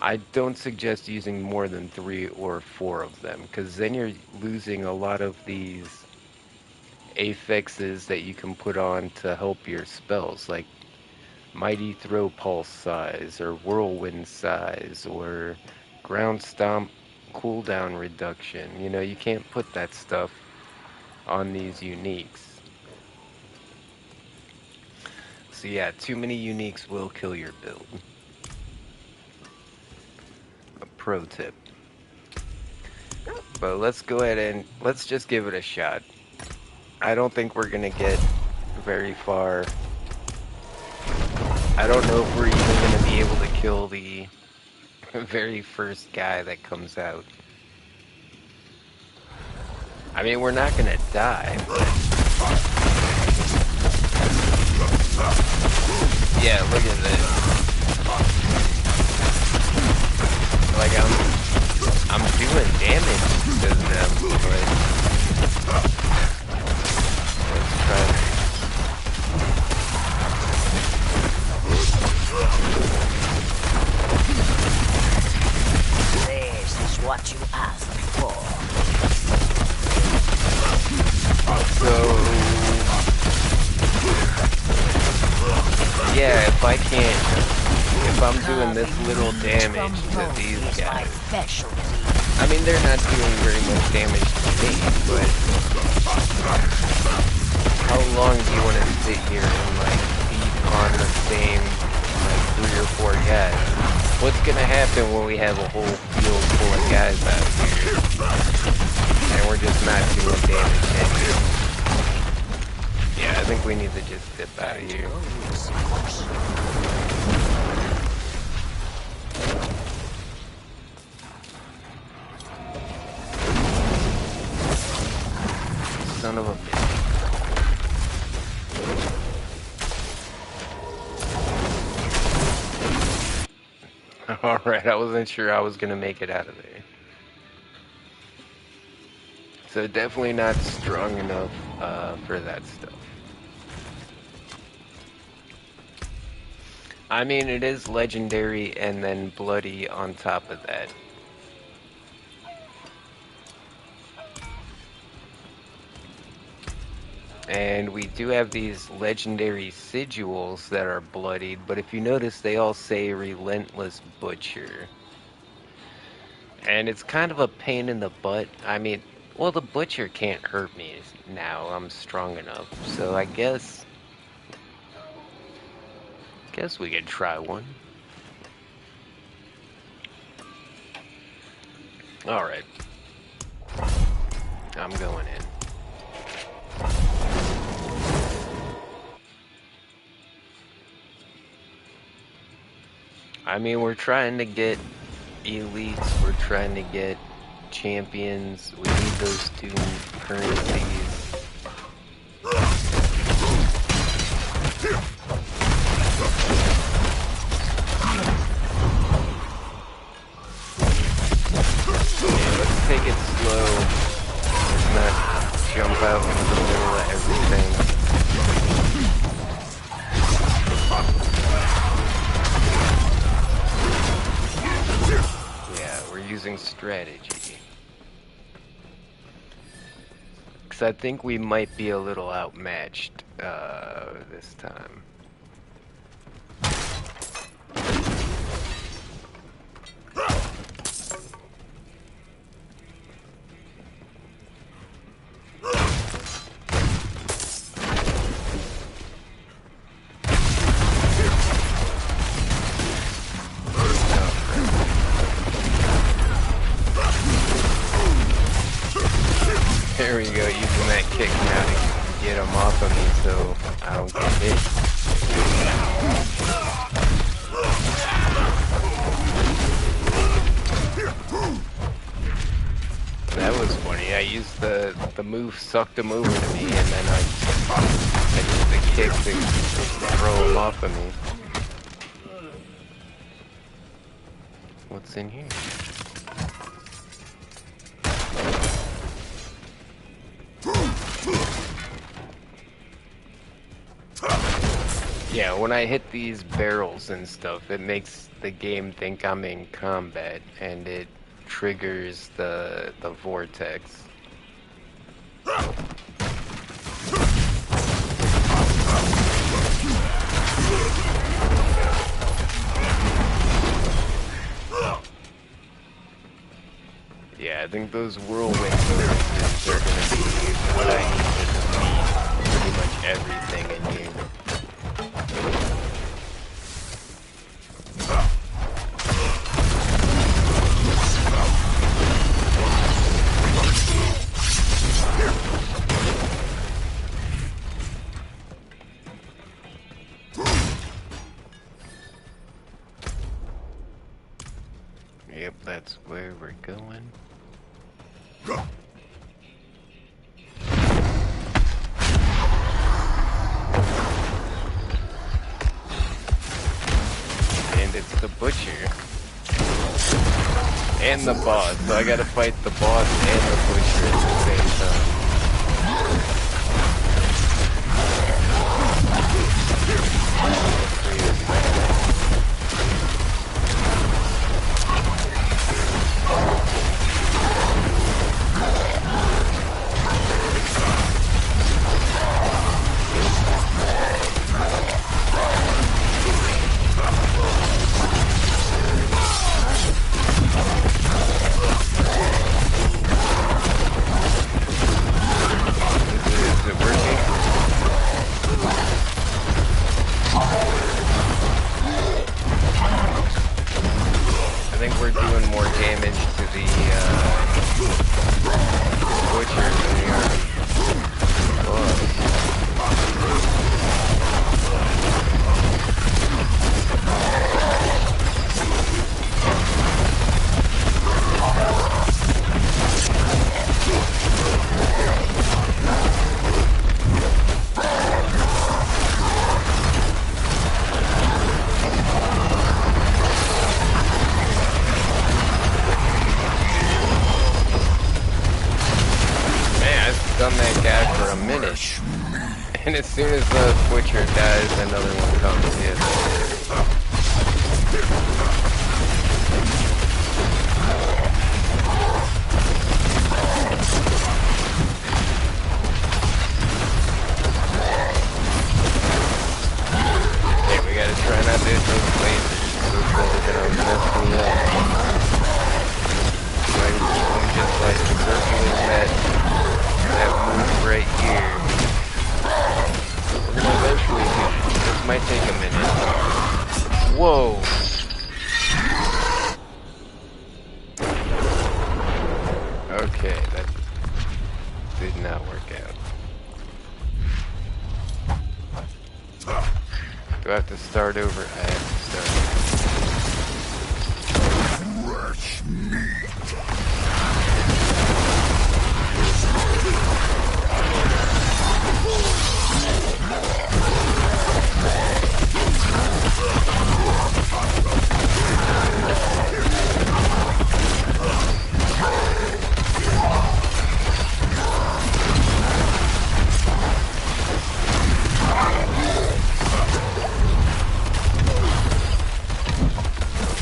I don't suggest using more than 3 or 4 of them, because then you're losing a lot of these affixes that you can put on to help your spells, like Mighty Throw Pulse size, or Whirlwind size, or Ground Stomp cooldown reduction. You know, you can't put that stuff on these uniques. So yeah, too many uniques will kill your build. A pro tip. But let's go ahead and let's just give it a shot. I don't think we're gonna get very far. I don't know if we're even gonna be able to kill the very first guy that comes out. I mean, we're not gonna die, but... Yeah, look at this. Like, I'm doing damage to them, but... Let's try this. This is what you asked for. So... Yeah, if I'm doing this little damage to these guys, I mean, they're not doing very much damage to me, but how long do you want to sit here and, like, beat on the same, like, 3 or 4 guys? What's gonna happen when we have a whole field full of guys out here, and we're just not doing damage anymore? Yeah, I think we need to just dip out of here. Son of a bitch. Alright, I wasn't sure I was gonna make it out of there. So definitely not strong enough for that stuff. I mean, it is legendary and then bloody on top of that. And we do have these legendary sigils that are bloodied, but if you notice, they all say Relentless Butcher. And it's kind of a pain in the butt. I mean, well, the Butcher can't hurt me now. I'm strong enough. So I guess we could try one. Alright. I'm going in. I mean, we're trying to get elites, we're trying to get champions, we need those 2 currencies. Yeah, let's take it slow. Let's not jump out into the middle of everything. we're using strategy. Because I think we might be a little outmatched this time. There we go, using that kick now to get him off of me so I don't get hit. That was funny. I used the move, sucked him over to me, and then I used the kick to throw him off of me. What's in here? Yeah, when I hit these barrels and stuff, it makes the game think I'm in combat, and it triggers the vortex. Yeah, I think those whirlwind bonuses are gonna be what I need to defeat pretty much everything in here. Yep, that's where we're going. And it's the butcher. And the boss, so I gotta fight the boss and the butcher at the same time. Wait a second. Is it working? I think we're doing more damage to the butcher than we are the boss. Done that guy for a minute, and as soon as the butcher dies, another one comes in. Hey, we gotta try not to hit those lasers. Those things are gonna mess me up. Try to keep them just like circling that move right here. We're gonna eventually do this. This might take a minute. Whoa! Okay, that did not work out. Do I have to start over? I have to start. Fresh meat.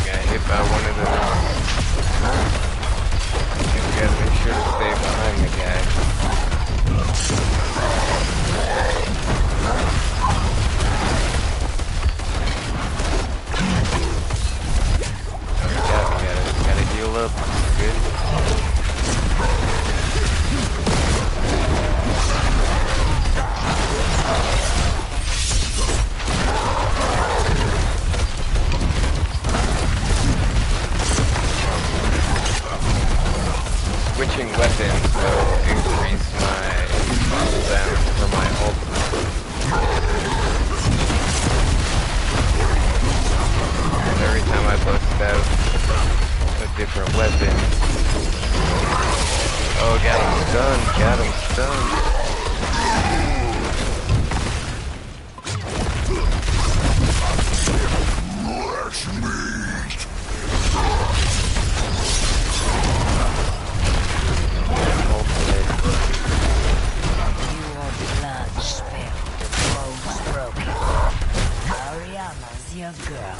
Got hit by one of those. your girl.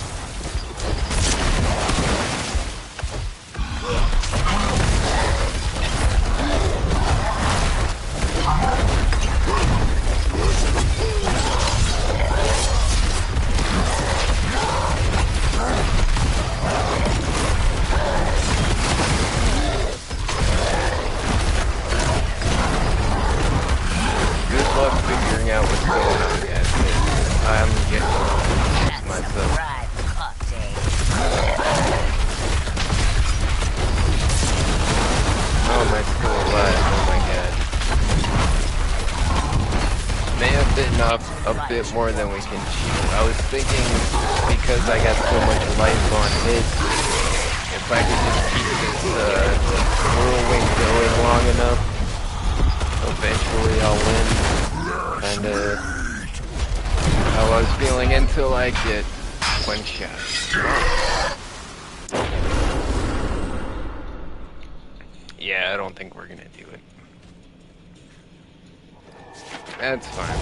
Good luck figuring out what's going on, guys. 'Cause I'm getting confused That's a myself. bribe cocktail. How am I still alive? Oh my god. May have bitten off a bit more than we can chew. I was thinking because I got so much life on hit, if I could just keep this whirlwind going long enough, eventually I'll win. Kinda how I was feeling until I get one shot. Yeah, I don't think we're gonna do it. That's fine.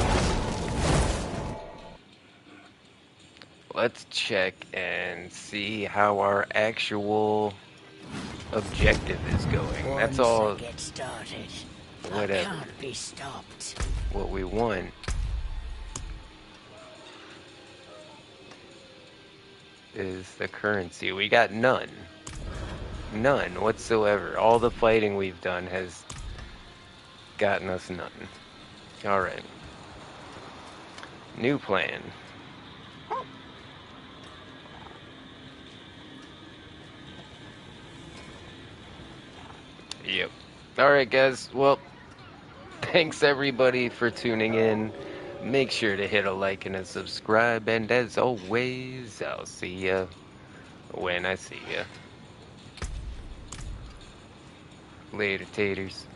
Let's check and see how our actual objective is going. That's Once I all. get started, I Whatever. can't be stopped. What we want is the currency. We got none. None whatsoever. All the fighting we've done has gotten us none. Alright. New plan. Yep. Alright, guys. Well, thanks everybody for tuning in. Make sure to hit a like and a subscribe. And as always, I'll see ya when I see ya. Later, taters.